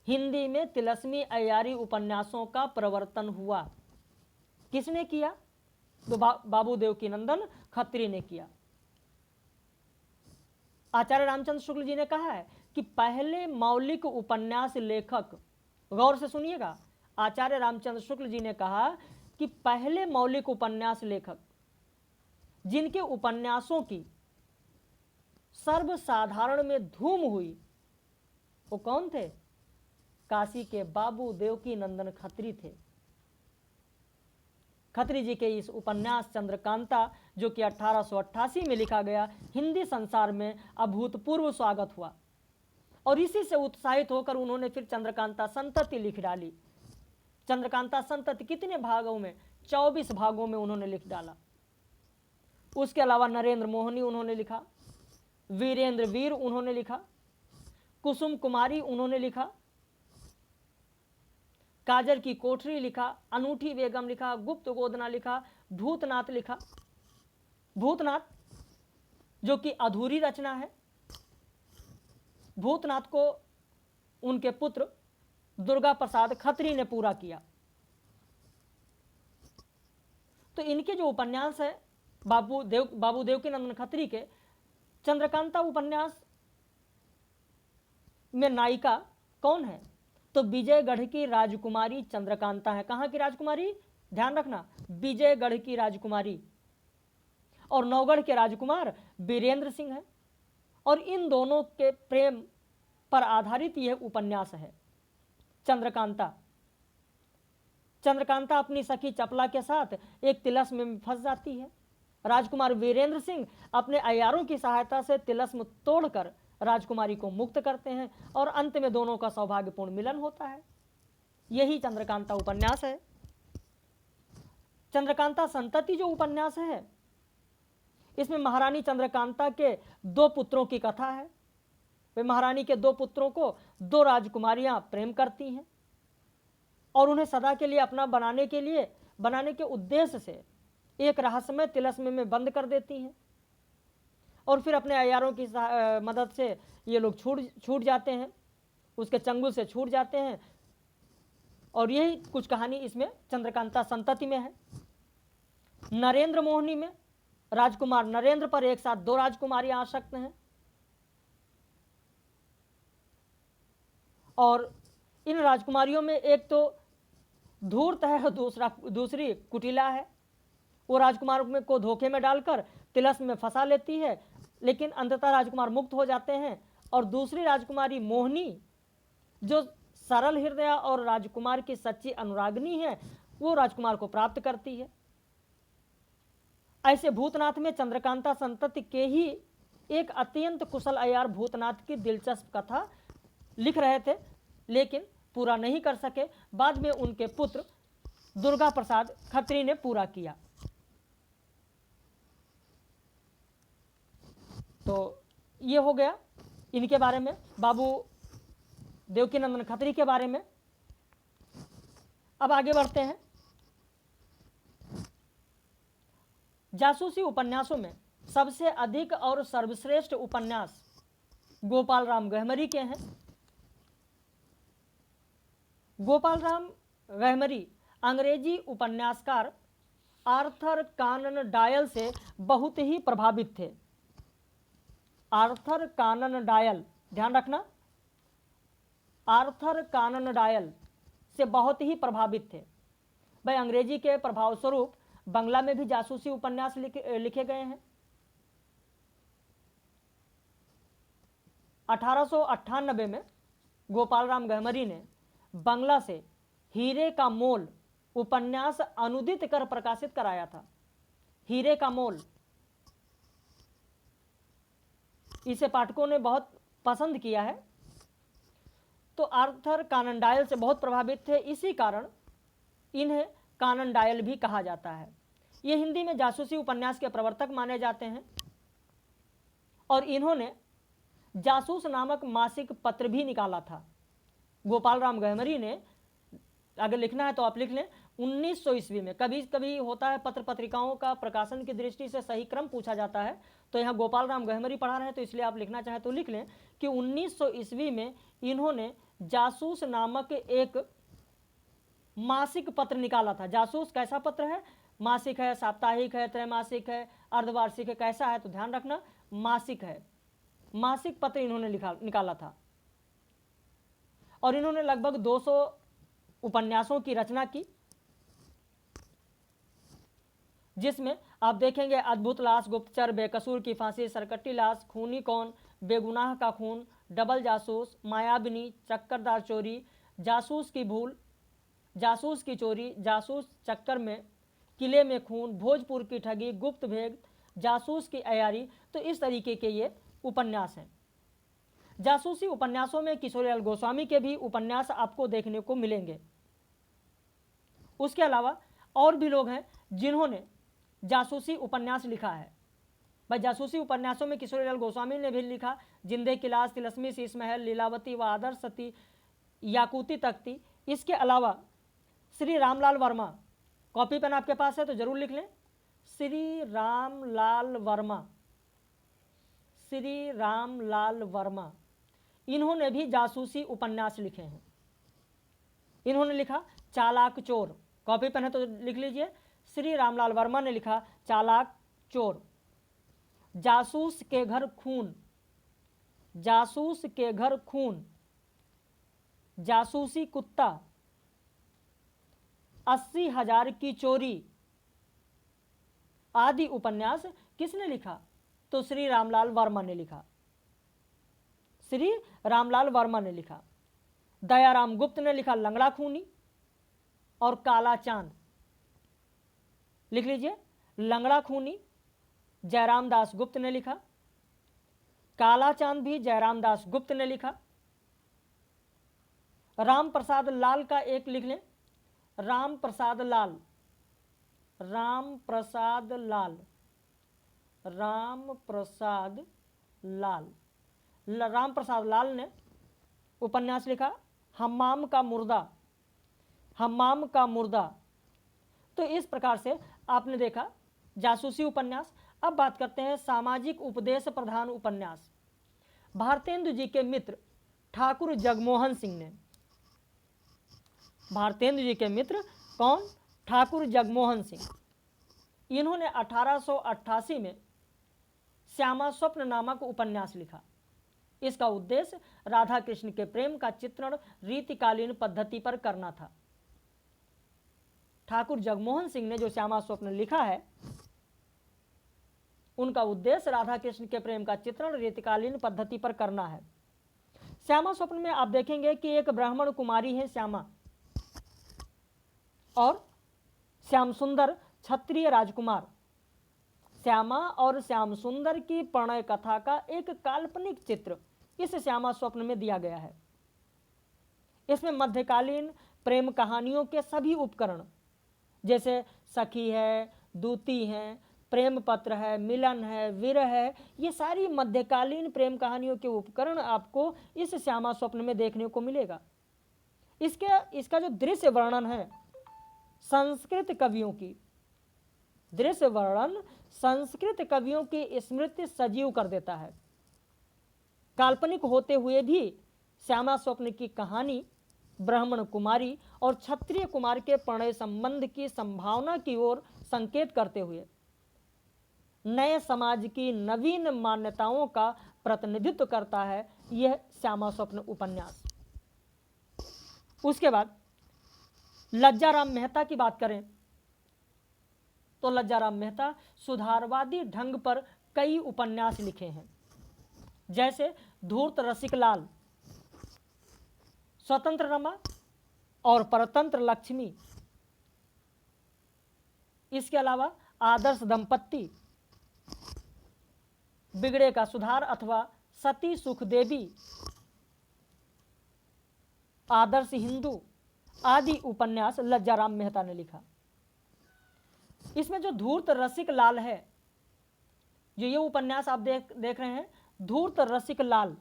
हिंदी में तिलस्मी अय्यारी उपन्यासों का प्रवर्तन हुआ। किसने किया? तो बाबू देवकीनंदन खत्री ने किया। आचार्य रामचंद्र शुक्ल जी ने कहा है कि पहले मौलिक उपन्यास लेखक, गौर से सुनिएगा, आचार्य रामचंद्र शुक्ल जी ने कहा कि पहले मौलिक उपन्यास लेखक जिनके उपन्यासों की सर्वसाधारण में धूम हुई वो कौन थे? काशी के बाबू देवकीनंदन खत्री थे। खत्री जी के इस उपन्यास चंद्रकांता जो कि 1888 में लिखा गया, हिंदी संसार में अभूतपूर्व स्वागत हुआ और इसी से उत्साहित होकर उन्होंने फिर चंद्रकांता संतति लिख डाली। चंद्रकांता संतति कितने भागों में? 24 भागों में उन्होंने लिख डाला। उसके अलावा नरेंद्र मोहनी उन्होंने लिखा, वीरेंद्र वीर उन्होंने लिखा, कुसुम कुमारी उन्होंने लिखा, काजर की कोठरी लिखा, अनूठी बेगम लिखा, गुप्त गोदना लिखा, भूतनाथ लिखा। भूतनाथ जो कि अधूरी रचना है, भूतनाथ को उनके पुत्र दुर्गा प्रसाद खत्री ने पूरा किया। तो इनके जो उपन्यास है बाबू देवकीनंदन खत्री के, चंद्रकांता उपन्यास में नायिका कौन है? तो विजयगढ़ की राजकुमारी चंद्रकांता है। कहां की राजकुमारी? ध्यान रखना, विजयगढ़ की राजकुमारी। और नौगढ़ के राजकुमार वीरेंद्र सिंह है। और इन दोनों के प्रेम पर आधारित यह उपन्यास है चंद्रकांता। चंद्रकांता अपनी सखी चपला के साथ एक तिलस्म में फंस जाती है। राजकुमार वीरेंद्र सिंह अपने अयारों की सहायता से तिलस्म तोड़कर राजकुमारी को मुक्त करते हैं और अंत में दोनों का सौभाग्यपूर्ण मिलन होता है। यही चंद्रकांता उपन्यास है। चंद्रकांता संतति जो उपन्यास है, इसमें महारानी चंद्रकांता के दो पुत्रों की कथा है। वे महारानी के दो पुत्रों को दो राजकुमारियां प्रेम करती हैं और उन्हें सदा के लिए अपना बनाने के उद्देश्य से एक रहस्यमय तिलस्म में बंद कर देती हैं और फिर अपने अयारों की मदद से ये लोग छूट जाते हैं, उसके चंगुल से छूट जाते हैं। और यही कुछ कहानी इसमें चंद्रकांता संतति में है। नरेंद्र मोहनी में राजकुमार नरेंद्र पर एक साथ दो राजकुमारियां आसक्त हैं और इन राजकुमारियों में एक तो धूर्त है और दूसरी कुटिला है। वो राजकुमार को धोखे में डालकर तिलस्म में फंसा लेती है, लेकिन अंततः राजकुमार मुक्त हो जाते हैं। और दूसरी राजकुमारी मोहनी जो सरल हृदय और राजकुमार की सच्ची अनुरागनी है, वो राजकुमार को प्राप्त करती है। ऐसे भूतनाथ में चंद्रकांता संतति के ही एक अत्यंत कुशल अयार भूतनाथ की दिलचस्प कथा लिख रहे थे, लेकिन पूरा नहीं कर सके। बाद में उनके पुत्र दुर्गा प्रसाद खत्री ने पूरा किया। तो ये हो गया इनके बारे में, बाबू देवकीनंदन खत्री के बारे में। अब आगे बढ़ते हैं। जासूसी उपन्यासों में सबसे अधिक और सर्वश्रेष्ठ उपन्यास गोपाल राम गहमरी के हैं। गोपाल राम गहमरी अंग्रेजी उपन्यासकार आर्थर कानन डायल से बहुत ही प्रभावित थे। आर्थर कानन डायल, ध्यान रखना, आर्थर कानन डायल से बहुत ही प्रभावित थे। भाई अंग्रेजी के प्रभाव स्वरूप बंगला में भी जासूसी उपन्यास लिखे गए हैं। 1898 में गोपाल राम गहमरी ने बंगला से हीरे का मोल उपन्यास अनुदित कर प्रकाशित कराया था। हीरे का मोल, इसे पाठकों ने बहुत पसंद किया है। तो आर्थर कानन डायल से बहुत प्रभावित थे, इसी कारण इन्हें कानन डायल भी कहा जाता है। ये हिंदी में जासूसी उपन्यास के प्रवर्तक माने जाते हैं और इन्होंने जासूस नामक मासिक पत्र भी निकाला था। गोपाल राम गहमरी ने, अगर लिखना है तो आप लिख लें, 1900 ईस्वी में, कभी कभी होता है पत्र पत्रिकाओं का प्रकाशन की दृष्टि से सही क्रम पूछा जाता है, तो यहाँ गोपाल राम गहमरी पढ़ा रहे हैं तो इसलिए आप लिखना चाहे तो लिख लें कि 1900 ईस्वी में इन्होंने जासूस नामक एक मासिक पत्र निकाला था। जासूस कैसा पत्र है? मासिक है, साप्ताहिक है, त्रैमासिक है, अर्धवार्षिक है, कैसा है? तो ध्यान रखना मासिक है। मासिक पत्र इन्होंने निकाला था और इन्होंने लगभग 200 उपन्यासों की रचना की, जिसमें आप देखेंगे अद्भुत लाश, गुप्तचर, बेकसूर की फांसी, सरकट्टी लाश, खूनी कौन, बेगुनाह का खून, डबल जासूस, मायाबिनी, चक्करदार चोरी, जासूस की भूल, जासूस की चोरी, जासूस चक्कर में, किले में खून, भोजपुर की ठगी, गुप्त भेद, जासूस की अयारी। तो इस तरीके के ये उपन्यास हैं। जासूसी उपन्यासों में किशोरीलाल गोस्वामी के भी उपन्यास आपको देखने को मिलेंगे। उसके अलावा और भी लोग हैं जिन्होंने जासूसी उपन्यास लिखा है। भाई जासूसी उपन्यासों में किशोरीलाल गोस्वामी ने भी लिखा, जिंदे की लाश, तिलस्मी, शीश महल, लीलावती व आदर्श सती, याकूती तख्ती। इसके अलावा श्री रामलाल वर्मा, कॉपी पेन आपके पास है तो जरूर लिख लें, श्री रामलाल वर्मा, श्री रामलाल वर्मा, इन्होंने भी जासूसी उपन्यास लिखे हैं। इन्होंने लिखा चालाक चोर, कॉपी पेन है तो लिख लीजिए, श्री रामलाल वर्मा ने लिखा चालाक चोर, जासूस के घर खून, जासूस के घर खून, जासूसी कुत्ता, 80,000 की चोरी आदि उपन्यास किसने लिखा? तो श्री रामलाल वर्मा ने लिखा, श्री रामलाल वर्मा ने लिखा। दयाराम गुप्त ने लिखा लंगड़ा खूनी और काला चांद, लिख लीजिए, लंगड़ा खूनी जयराम दास गुप्त ने लिखा, काला चांद भी जयराम दास गुप्त ने लिखा। राम प्रसाद लाल का एक लिख लें, राम प्रसाद लाल, राम प्रसाद लाल, राम प्रसाद लाल, राम प्रसाद लाल ने उपन्यास लिखा हम्माम का मुर्दा, हम्माम का मुर्दा। तो इस प्रकार से आपने देखा जासूसी उपन्यास। अब बात करते हैं सामाजिक उपदेश प्रधान उपन्यास। भारतेंदु जी के मित्र ठाकुर जगमोहन सिंह ने, भारतेंदु जी के मित्र कौन? ठाकुर जगमोहन सिंह। इन्होंने 1888 में श्यामा स्वप्न नामक उपन्यास लिखा। इसका उद्देश्य राधा कृष्ण के प्रेम का चित्रण रीतिकालीन पद्धति पर करना था। ठाकुर जगमोहन सिंह ने जो श्यामा स्वप्न लिखा है, उनका उद्देश्य राधा कृष्ण के प्रेम का चित्रण रीतिकालीन पद्धति पर करना है। श्यामा स्वप्न में आप देखेंगे कि एक ब्राह्मण कुमारी है श्यामा, और श्याम सुंदर क्षत्रिय राजकुमार। श्यामा और श्याम सुंदर की प्रणय कथा का एक काल्पनिक चित्र इस श्यामा स्वप्न में दिया गया है। इसमें मध्यकालीन प्रेम कहानियों के सभी उपकरण, जैसे सखी है, दूती है, प्रेम पत्र है, मिलन है, विरह है, ये सारी मध्यकालीन प्रेम कहानियों के उपकरण आपको इस श्यामा स्वप्न में देखने को मिलेगा। इसका जो दृश्य वर्णन है संस्कृत कवियों की, दृश्य वर्णन संस्कृत कवियों की स्मृति सजीव कर देता है। काल्पनिक होते हुए भी श्यामा स्वप्न की कहानी ब्राह्मण कुमारी और क्षत्रिय कुमार के प्रणय संबंध की संभावना की ओर संकेत करते हुए नए समाज की नवीन मान्यताओं का प्रतिनिधित्व करता है यह श्यामा स्वप्न उपन्यास। उसके बाद लज्जाराम मेहता की बात करें तो लज्जाराम मेहता सुधारवादी ढंग पर कई उपन्यास लिखे हैं, जैसे धूर्त रसिकलाल, स्वतंत्र रमा और परतंत्र लक्ष्मी। इसके अलावा आदर्श दंपत्ति, बिगड़े का सुधार अथवा सती सुखदेवी, आदर्श हिंदू आदि उपन्यास लज्जाराम मेहता ने लिखा। इसमें जो धूर्त रसिक लाल है, जो ये उपन्यास आप देख रहे हैं, धूर्त रसिक लाल,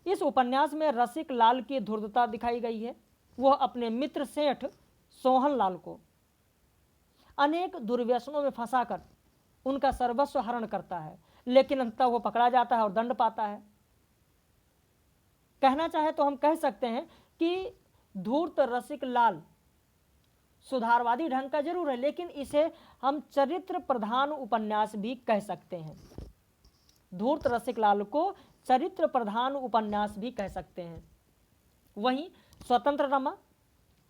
इस उपन्यास में रसिक लाल की धूर्तता दिखाई गई है। वह अपने मित्र सेठ सोहन लाल को अनेक दुर्व्यसनों में फंसाकर उनका सर्वस्व हरण करता है, लेकिन अंततः वो पकड़ा जाता है और दंड पाता है। कहना चाहे तो हम कह सकते हैं कि धूर्त रसिक लाल सुधारवादी ढंग का जरूर है, लेकिन इसे हम चरित्र प्रधान उपन्यास भी कह सकते हैं। धूर्त रसिक लाल को चरित्र प्रधान उपन्यास भी कह सकते हैं। वहीं स्वतंत्र रमा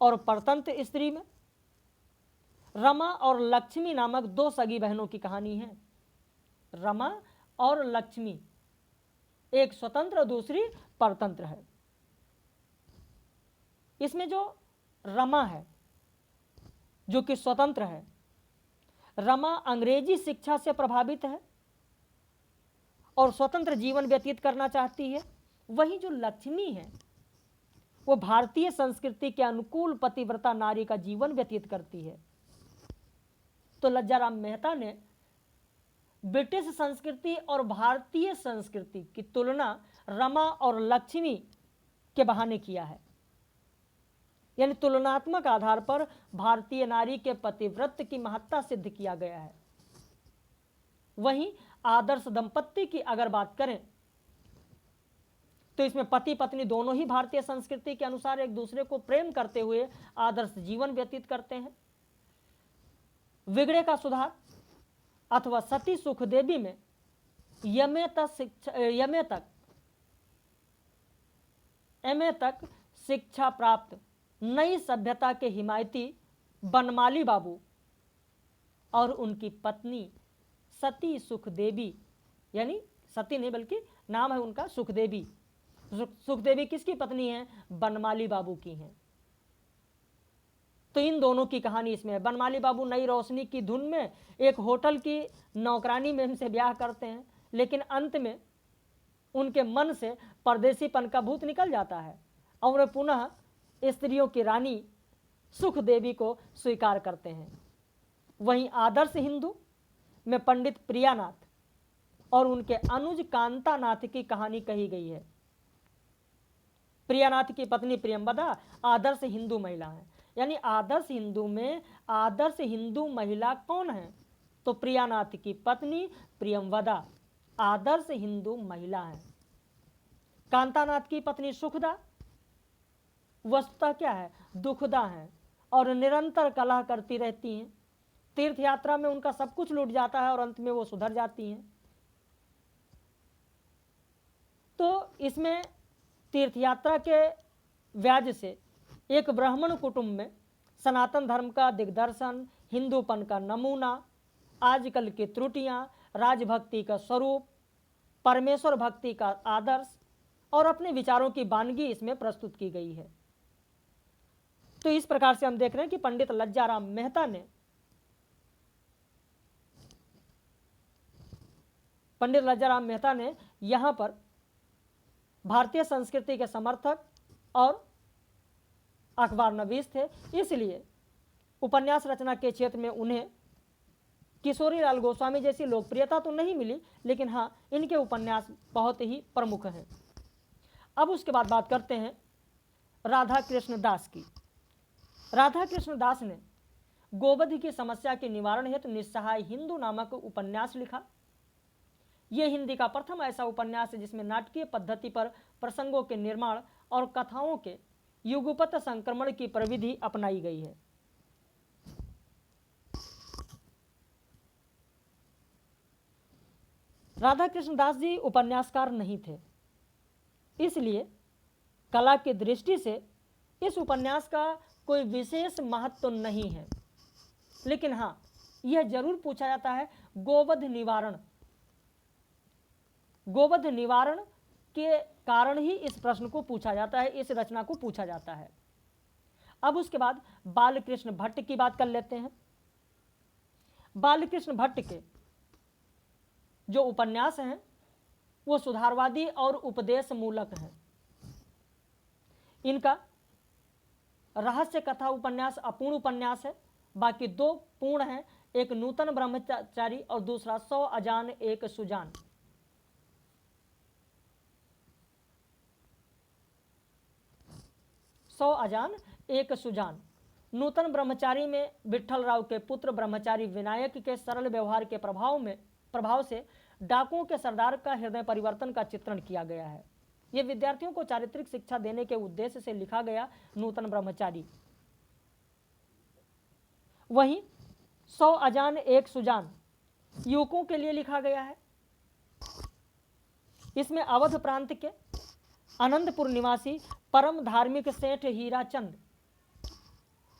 और परतंत्र स्त्री में रमा और लक्ष्मी नामक दो सगी बहनों की कहानी है। रमा और लक्ष्मी, एक स्वतंत्र दूसरी परतंत्र है। इसमें जो रमा है, जो कि स्वतंत्र है, रमा अंग्रेजी शिक्षा से प्रभावित है और स्वतंत्र जीवन व्यतीत करना चाहती है। वहीं जो लक्ष्मी है वो भारतीय संस्कृति के अनुकूल पतिव्रता नारी का जीवन व्यतीत करती है। तो लज्जाराम मेहता ने ब्रिटिश संस्कृति और भारतीय संस्कृति की तुलना रमा और लक्ष्मी के बहाने किया है। यानी तुलनात्मक आधार पर भारतीय नारी के पतिव्रत की महत्ता सिद्ध किया गया है। वहीं आदर्श दंपत्ति की अगर बात करें तो इसमें पति पत्नी दोनों ही भारतीय संस्कृति के अनुसार एक दूसरे को प्रेम करते हुए आदर्श जीवन व्यतीत करते हैं। विगड़े का सुधार अथवा सती सुखदेवी में एमए तक शिक्षा प्राप्त नई सभ्यता के हिमायती बनमाली बाबू और उनकी पत्नी सती सुखदेवी, यानी सती नहीं बल्कि नाम है उनका सुखदेवी। सुखदेवी किसकी पत्नी है? बनमाली बाबू की हैं। तो इन दोनों की कहानी इसमें है। बनमाली बाबू नई रोशनी की धुन में एक होटल की नौकरानी में इनसे ब्याह करते हैं, लेकिन अंत में उनके मन से परदेसीपन का भूत निकल जाता है और वे पुनः स्त्रियों की रानी सुखदेवी को स्वीकार करते हैं। वहीं आदर्श हिंदू में पंडित प्रियानाथ और उनके अनुज कांतानाथ की कहानी कही गई है। प्रियानाथ की पत्नी प्रियंवदा आदर्श हिंदू महिला है। यानी आदर्श हिंदू में आदर्श हिंदू महिला कौन है? तो प्रियानाथ की पत्नी प्रियंवदा आदर्श हिंदू महिला है। कांतानाथ की पत्नी सुखदा वस्तुतः क्या है? दुखदा है और निरंतर कलह करती रहती हैं। तीर्थ यात्रा में उनका सब कुछ लूट जाता है और अंत में वो सुधर जाती हैं। तो इसमें तीर्थ यात्रा के व्याज से एक ब्राह्मण कुटुंब में सनातन धर्म का दिग्दर्शन, हिंदूपन का नमूना, आजकल की त्रुटियां, राजभक्ति का स्वरूप, परमेश्वर भक्ति का आदर्श और अपने विचारों की वानगी इसमें प्रस्तुत की गई है। तो इस प्रकार से हम देख रहे हैं कि पंडित लज्जाराम मेहता ने यहां पर भारतीय संस्कृति के समर्थक और अखबार नवीस थे, इसलिए उपन्यास रचना के क्षेत्र में उन्हें किशोरीलाल गोस्वामी जैसी लोकप्रियता तो नहीं मिली, लेकिन हाँ, इनके उपन्यास बहुत ही प्रमुख हैं। अब उसके बाद बात करते हैं राधा कृष्ण दास की। राधा कृष्ण दास ने गोवध की समस्या के निवारण हेतु निस्सहाय हिंदू नामक उपन्यास लिखा। यह हिंदी का प्रथम ऐसा उपन्यास है जिसमें नाटकीय पद्धति पर प्रसंगों के निर्माण और कथाओं के युगपत संक्रमण की प्रविधि अपनाई गई है। राधा कृष्ण दास जी उपन्यासकार नहीं थे, इसलिए कला की दृष्टि से इस उपन्यास का कोई विशेष महत्व नहीं है। लेकिन हाँ, यह जरूर पूछा जाता है गोवध निवारण के कारण ही इस प्रश्न को पूछा जाता है, इस रचना को पूछा जाता है। अब उसके बाद बालकृष्ण भट्ट की बात कर लेते हैं। बालकृष्ण भट्ट के जो उपन्यास हैं वो सुधारवादी और उपदेश मूलक हैं। इनका रहस्य कथा उपन्यास अपूर्ण उपन्यास है, बाकी दो पूर्ण हैं, एक नूतन ब्रह्मचारी और दूसरा 100 अजान एक सुजान। नूतन ब्रह्मचारी में विठल राव के पुत्र ब्रह्मचारी विनायक के सरल व्यवहार के प्रभाव से डाकुओं के सरदार का हृदय परिवर्तन का चित्रण किया गया है। यह विद्यार्थियों को चारित्रिक शिक्षा देने के उद्देश्य से लिखा गया नूतन ब्रह्मचारी। वहीं 100 अजान एक सुजान युवकों के लिए लिखा गया है। इसमें अवध प्रांत के आनंदपुर निवासी परम धार्मिक सेठ हीराचंद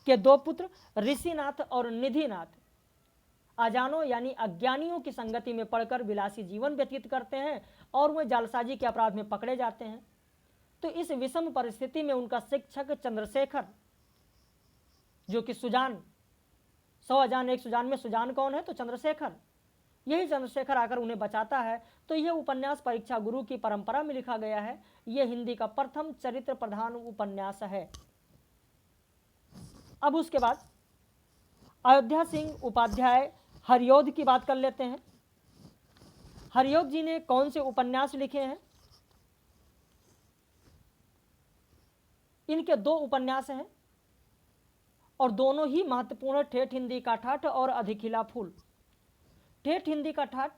के दो पुत्र ऋषिनाथ और निधिनाथ अजानों यानी अज्ञानियों की संगति में पड़कर विलासी जीवन व्यतीत करते हैं और वे जालसाजी के अपराध में पकड़े जाते हैं। तो इस विषम परिस्थिति में उनका शिक्षक चंद्रशेखर, जो कि सुजान 100 अजान एक सुजान में सुजान कौन है? तो चंद्रशेखर। यही चंद्रशेखर आकर उन्हें बचाता है। तो यह उपन्यास परीक्षा गुरु की परंपरा में लिखा गया है। यह हिंदी का प्रथम चरित्र प्रधान उपन्यास है। अब उसके बाद अयोध्या सिंह उपाध्याय हरियोध की बात कर लेते हैं। हरियोग जी ने कौन से उपन्यास लिखे हैं? इनके 2 उपन्यास हैं और दोनों ही महत्वपूर्ण, ठेठ हिंदी का ठाठ और अधिखिला फूल। ठेठ हिंदी का ठाठ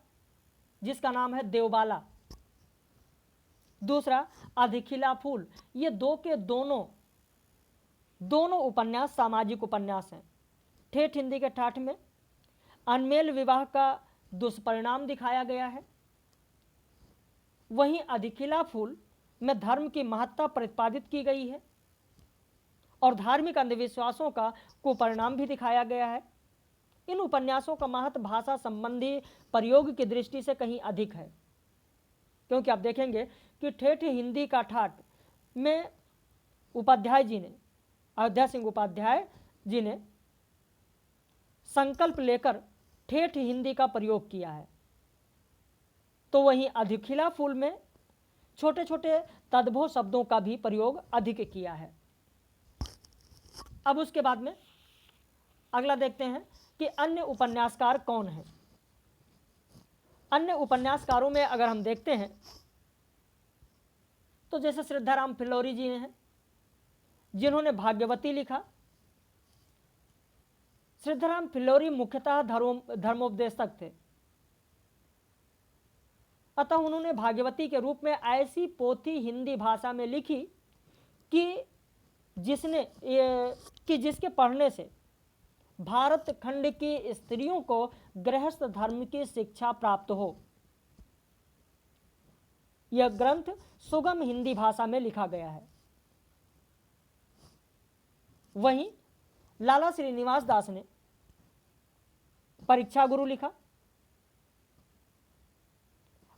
जिसका नाम है देवबाला, दूसरा अधिखिला फूल। ये दो के दोनों उपन्यास सामाजिक उपन्यास हैं। ठेठ हिंदी के ठाठ में अनमेल विवाह का दुष्परिणाम दिखाया गया है, वहीं अधिखिला फूल में धर्म की महत्ता प्रतिपादित की गई है और धार्मिक अंधविश्वासों का कुपरिणाम भी दिखाया गया है। इन उपन्यासों का महत्व भाषा संबंधी प्रयोग की दृष्टि से कहीं अधिक है, क्योंकि आप देखेंगे कि ठेठ हिंदी का ठाठ में उपाध्याय जी ने, अयोध्या सिंह उपाध्याय जी ने संकल्प लेकर ठेठ हिंदी का प्रयोग किया है, तो वहीं अधिखिला फूल में छोटे छोटे तद्भव शब्दों का भी प्रयोग अधिक किया है। अब उसके बाद में अगला देखते हैं कि अन्य उपन्यासकार कौन हैं। अन्य उपन्यासकारों में अगर हम देखते हैं तो जैसे श्रद्धाराम फिल्लौरी जी हैं, जिन्होंने भाग्यवती लिखा। श्रद्धाराम फिल्लौरी मुख्यतः धर्मोपदेशक थे, अतः उन्होंने भाग्यवती के रूप में ऐसी पोथी हिंदी भाषा में लिखी कि जिसके पढ़ने से भारत खंड की स्त्रियों को गृहस्थ धर्म की शिक्षा प्राप्त हो। यह ग्रंथ सुगम हिंदी भाषा में लिखा गया है। वहीं लाला श्रीनिवास दास ने परीक्षा गुरु लिखा।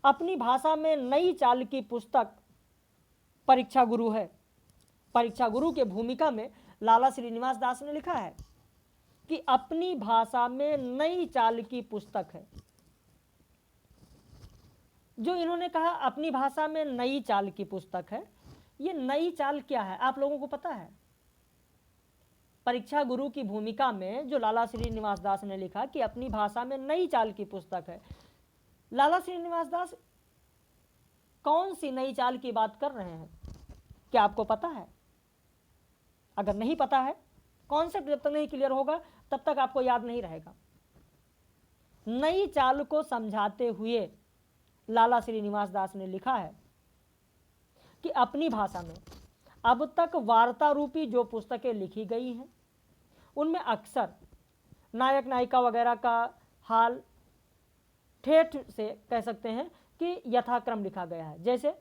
अपनी भाषा में नई चाल की पुस्तक परीक्षा गुरु है। परीक्षा गुरु के भूमिका में लाला श्रीनिवास दास ने लिखा है कि अपनी भाषा में नई चाल की पुस्तक है। जो इन्होंने कहा अपनी भाषा में नई चाल की पुस्तक है, ये नई चाल क्या है आप लोगों को पता है? परीक्षा गुरु की भूमिका में जो लाला श्रीनिवास दास ने लिखा कि अपनी भाषा में नई चाल की पुस्तक है, लाला श्रीनिवास दास कौन सी नई चाल की बात कर रहे हैं, क्या आपको पता है? अगर नहीं पता है, कॉन्सेप्ट जब तक नहीं क्लियर होगा तब तक आपको याद नहीं रहेगा। नई चाल को समझाते हुए लाला श्रीनिवास दास ने लिखा है कि अपनी भाषा में अब तक वार्ता रूपी जो पुस्तकें लिखी गई हैं उनमें अक्सर नायक नायिका वगैरह का हाल ठेठ से कह सकते हैं कि यथाक्रम लिखा गया है। जैसे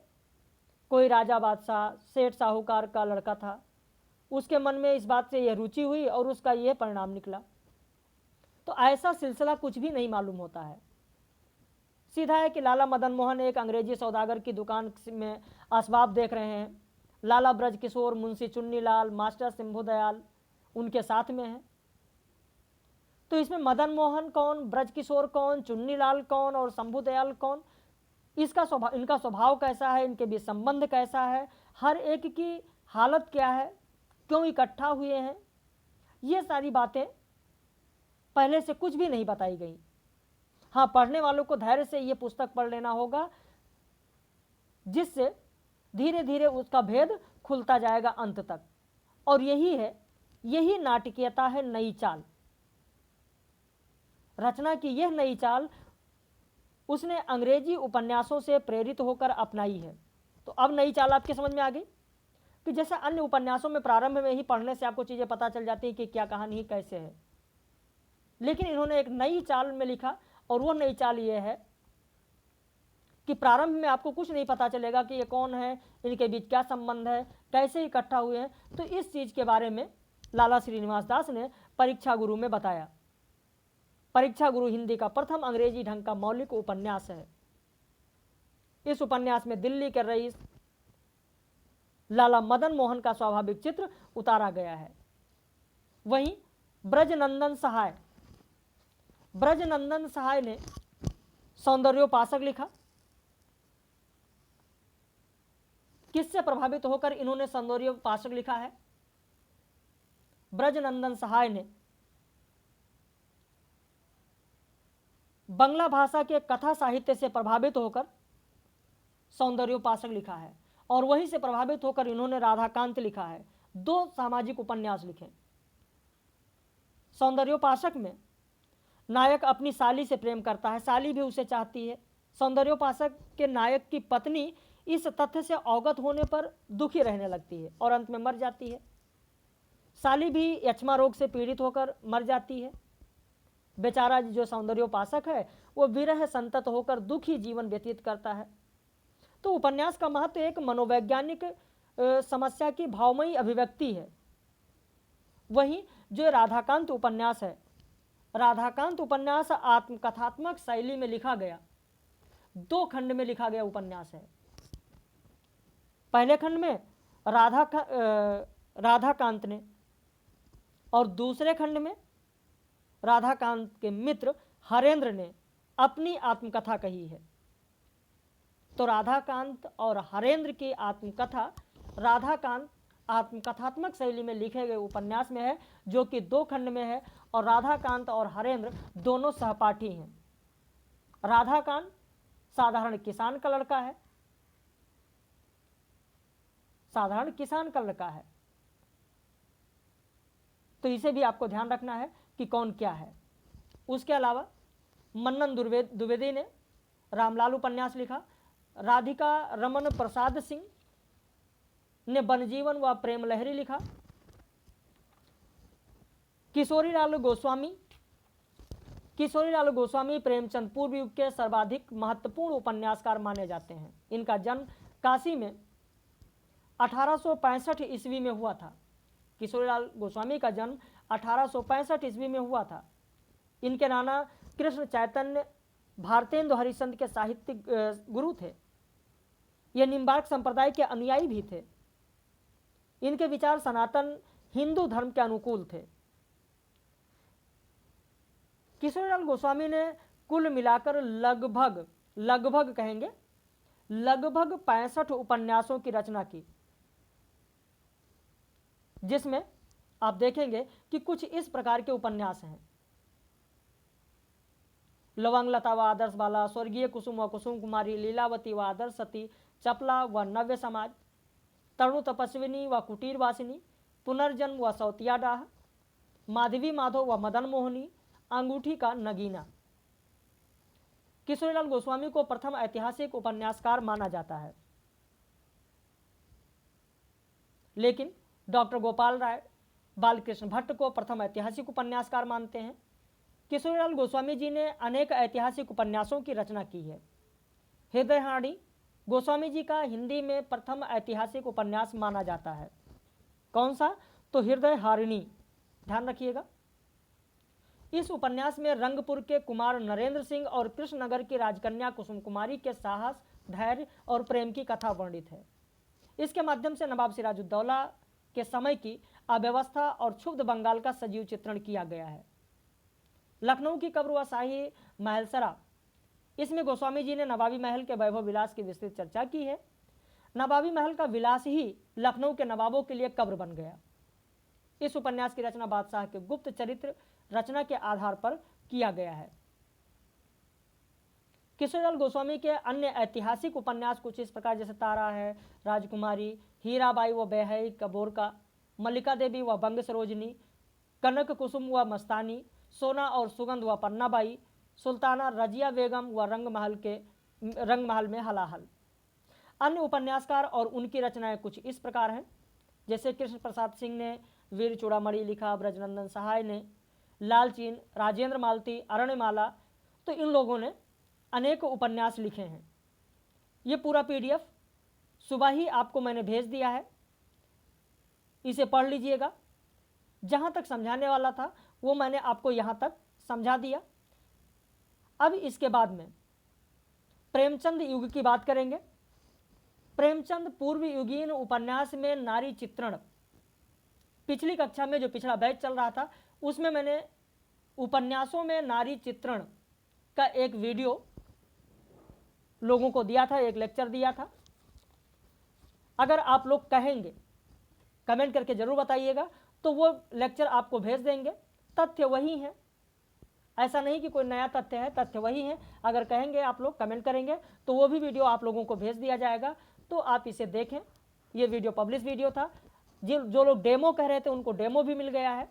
कोई राजा बादशाह सेठ साहूकार का लड़का था, उसके मन में इस बात से यह रुचि हुई और उसका यह परिणाम निकला। तो ऐसा सिलसिला कुछ भी नहीं मालूम होता है। सीधा है कि लाला मदन मोहन एक अंग्रेजी सौदागर की दुकान में असबाब देख रहे हैं। लाला ब्रज किशोर, मुंशी चुन्नीलाल, मास्टर शंभू दयाल उनके साथ में हैं। तो इसमें मदन मोहन कौन, ब्रज किशोर कौन, चुन्नीलाल कौन और शंभू दयाल कौन, इनका स्वभाव कैसा है, इनके बीच संबंध कैसा है, हर एक की हालत क्या है, क्यों इकट्ठा हुए हैं, ये सारी बातें पहले से कुछ भी नहीं बताई गई। हाँ, पढ़ने वालों को धैर्य से ये पुस्तक पढ़ लेना होगा, जिससे धीरे धीरे उसका भेद खुलता जाएगा अंत तक। और यही नाटकीयता है, नई चाल। रचना की यह नई चाल उसने अंग्रेजी उपन्यासों से प्रेरित होकर अपनाई है। तो अब नई चाल आपके समझ में आ गई कि जैसे अन्य उपन्यासों में प्रारंभ में ही पढ़ने से आपको चीज़ें पता चल जाती हैं कि क्या कहानी कैसे है, लेकिन इन्होंने एक नई चाल में लिखा और वो नई चाल ये है कि प्रारंभ में आपको कुछ नहीं पता चलेगा कि ये कौन है, इनके बीच क्या संबंध है, कैसे इकट्ठा हुए हैं। तो इस चीज़ के बारे में लाला श्रीनिवास दास ने परीक्षा गुरु में बताया। परीक्षा गुरु हिंदी का प्रथम अंग्रेजी ढंग का मौलिक उपन्यास है। इस उपन्यास में दिल्ली के रईस लाला मदन मोहन का स्वाभाविक चित्र उतारा गया है। वहीं ब्रजनंदन सहाय ने सौंदर्योपासक लिखा। किससे प्रभावित होकर इन्होंने सौंदर्योपासक लिखा है? ब्रजनंदन सहाय ने बंगला भाषा के कथा साहित्य से प्रभावित होकर सौंदर्योपासक लिखा है, और वहीं से प्रभावित होकर इन्होंने राधाकांत लिखा है। 2 सामाजिक उपन्यास लिखे। सौंदर्योपासक में नायक अपनी साली से प्रेम करता है, साली भी उसे चाहती है। सौंदर्योपासक के नायक की पत्नी इस तथ्य से अवगत होने पर दुखी रहने लगती है और अंत में मर जाती है। साली भी यक्ष्मा रोग से पीड़ित होकर मर जाती है। बेचारा जो सौंदर्योपासक है वो विरह संतत होकर दुखी जीवन व्यतीत करता है। तो उपन्यास का महत्व एक मनोवैज्ञानिक समस्या की भावमयी अभिव्यक्ति है। वहीं जो राधाकांत उपन्यास है, राधाकांत उपन्यास आत्मकथात्मक शैली में लिखा गया, 2 खंड में लिखा गया उपन्यास है। पहले खंड में राधाकांत ने, और दूसरे खंड में राधाकांत के मित्र हरेंद्र ने अपनी आत्मकथा कही है। तो राधाकांत और हरेंद्र की आत्मकथा राधाकांत आत्मकथात्मक शैली में लिखे गए उपन्यास में है, जो कि 2 खंड में है, और राधाकांत और हरेंद्र दोनों सहपाठी हैं। राधाकांत साधारण किसान का लड़का है, साधारण किसान का लड़का है, तो इसे भी आपको ध्यान रखना है कि कौन क्या है। उसके अलावा मन्नन द्विवेदी ने रामलाल उपन्यास लिखा। राधिका रमन प्रसाद सिंह ने वनजीवन व प्रेम लहरी लिखा। किशोरीलाल गोस्वामी प्रेमचंद पूर्व युग के सर्वाधिक महत्वपूर्ण उपन्यासकार माने जाते हैं। इनका जन्म काशी में 1865 ईस्वी में हुआ था। किशोरीलाल गोस्वामी का जन्म 1865 ईस्वी में हुआ था। इनके नाना कृष्ण चैतन्य भारतेंदु हरिश्चंद्र के साहित्यिक गुरु थे। ये निम्बार्क संप्रदाय के अनुयायी भी थे। इनके विचार सनातन हिंदू धर्म के अनुकूल थे। किशोरीलाल गोस्वामी ने कुल मिलाकर लगभग 65 उपन्यासों की रचना की, जिसमें आप देखेंगे कि कुछ इस प्रकार के उपन्यास हैं। लवंग लता व आदर्श बाला, स्वर्गीय कुसुम व कुसुम कुमारी, लीलावती व आदर्श सती, चपला व नव्य समाज, तरुण तपस्विनी व कुटीर वासिनी, पुनर्जन्म व सौतिया डाह, माधवी माधव व मदन मोहनी, अंगूठी का नगीना। किशोरीलाल गोस्वामी को प्रथम ऐतिहासिक उपन्यासकार माना जाता है, लेकिन डॉक्टर गोपाल राय बालकृष्ण भट्ट को प्रथम ऐतिहासिक उपन्यासकार मानते हैं। किशोरीलाल गोस्वामी जी ने अनेक ऐतिहासिक उपन्यासों की रचना की है। हृदयहारी गोस्वामी जी का हिंदी में प्रथम ऐतिहासिक उपन्यास माना जाता है। कौन सा? तो हृदयहारिणी, ध्यान रखिएगा। इस उपन्यास में रंगपुर के कुमार नरेंद्र सिंह और कृष्णनगर की राजकन्या कुसुम कुमारी के साहस, धैर्य और प्रेम की कथा वर्णित है। इसके माध्यम से नवाब सिराजुद्दौला के समय की अव्यवस्था और क्षुब्ध बंगाल का सजीव चित्रण किया गया है। लखनऊ की कब्र व शाही महलसरा, इसमें गोस्वामी जी ने नवाबी महल के वैभव विलास की विस्तृत चर्चा की है। नवाबी महल का विलास ही लखनऊ के नवाबों के लिए कब्र बन गया। इस उपन्यास की रचना बादशाह के गुप्त चरित्र रचना के आधार पर किया गया है। किशोरीलाल गोस्वामी के अन्य ऐतिहासिक उपन्यास कुछ इस प्रकार जैसे तारा है, राजकुमारी, हीराबाई व बेहई कबोरका, मल्लिका देवी व बंग सरोजनी, कनक कुसुम व मस्तानी, सोना और सुगंध व पन्नाबाई, सुल्ताना रजिया बेगम व रंगमहल में हलाहल। अन्य उपन्यासकार और उनकी रचनाएं कुछ इस प्रकार हैं, जैसे कृष्ण प्रसाद सिंह ने वीर चूड़ामणि लिखा, ब्रजनंदन सहाय ने लालचीन, राजेंद्र मालती, अरण्यमाला। तो इन लोगों ने अनेक उपन्यास लिखे हैं। ये पूरा PDF सुबह ही आपको मैंने भेज दिया है, इसे पढ़ लीजिएगा। जहाँ तक समझाने वाला था वो मैंने आपको यहाँ तक समझा दिया। अब इसके बाद में प्रेमचंद युग की बात करेंगे। प्रेमचंद पूर्व युगीन उपन्यास में नारी चित्रण, पिछली कक्षा में जो पिछला बैच चल रहा था उसमें मैंने उपन्यासों में नारी चित्रण का एक वीडियो लोगों को दिया था, एक लेक्चर दिया था। अगर आप लोग कहेंगे, कमेंट करके जरूर बताइएगा, तो वो लेक्चर आपको भेज देंगे। तथ्य वही है, ऐसा नहीं कि कोई नया तथ्य है, तथ्य वही है। अगर कहेंगे आप लोग, कमेंट करेंगे, तो वो भी वीडियो आप लोगों को भेज दिया जाएगा, तो आप इसे देखें। ये वीडियो जो वीडियो था, जो लोग डेमो कह रहे थे उनको डेमो भी मिल गया है।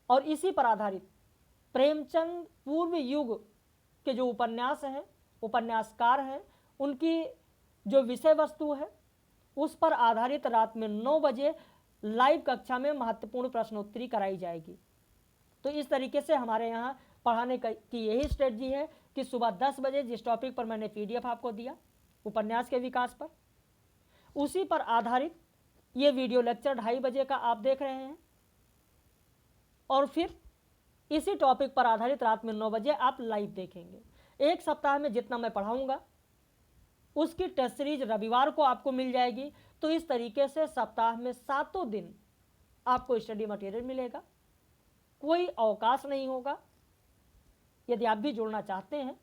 और इसी पर आधारित प्रेमचंद पूर्व युग के जो उपन्यास हैं, उपन्यासकार हैं, उनकी जो विषय वस्तु है उस पर आधारित रात में 9 बजे लाइव कक्षा में महत्वपूर्ण प्रश्नोत्तरी कराई जाएगी। तो इस तरीके से हमारे यहाँ पढ़ाने की यही स्ट्रेटजी है कि सुबह 10 बजे जिस टॉपिक पर मैंने PDF आपको दिया उपन्यास के विकास पर, उसी पर आधारित ये वीडियो लेक्चर 2:30 बजे का आप देख रहे हैं। और फिर इसी टॉपिक पर आधारित रात में 9 बजे आप लाइव देखेंगे। एक सप्ताह में जितना मैं पढ़ाऊंगा उसकी टेस्ट सीरीज रविवार को आपको मिल जाएगी। तो इस तरीके से सप्ताह में 7 दिन आपको स्टडी मटेरियल मिलेगा, कोई अवकाश नहीं होगा। यदि आप भी जुड़ना चाहते हैं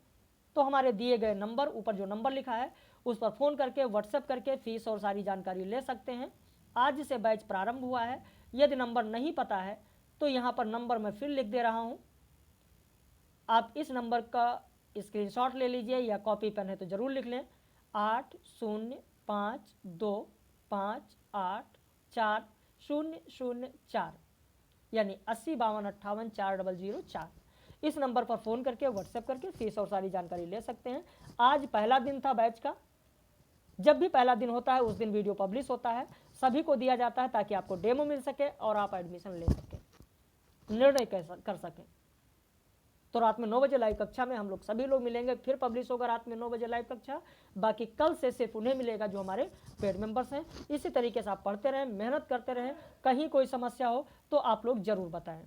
तो हमारे दिए गए नंबर, ऊपर जो नंबर लिखा है उस पर फ़ोन करके, व्हाट्सएप करके फीस और सारी जानकारी ले सकते हैं। आज से बैच प्रारंभ हुआ है। यदि नंबर नहीं पता है तो यहाँ पर नंबर मैं फिर लिख दे रहा हूँ, आप इस नंबर का स्क्रीनशॉट ले लीजिए या कॉपी पेन है तो ज़रूर लिख लें। 8052584004 यानी 8052584004। इस नंबर पर फ़ोन करके, व्हाट्सएप करके फीस और सारी जानकारी ले सकते हैं। आज पहला दिन था बैच का। जब भी पहला दिन होता है उस दिन वीडियो पब्लिश होता है, सभी को दिया जाता है ताकि आपको डेमो मिल सके और आप एडमिशन ले सकें, निर्णय कर सकें। तो रात में 9 बजे लाइव कक्षा में हम लोग सभी लोग मिलेंगे। फिर पब्लिश होगा रात में 9 बजे लाइव कक्षा। बाकी कल से सिर्फ उन्हें मिलेगा जो हमारे पेड मेंबर्स हैं। इसी तरीके से आप पढ़ते रहें, मेहनत करते रहें। कहीं कोई समस्या हो तो आप लोग ज़रूर बताएं।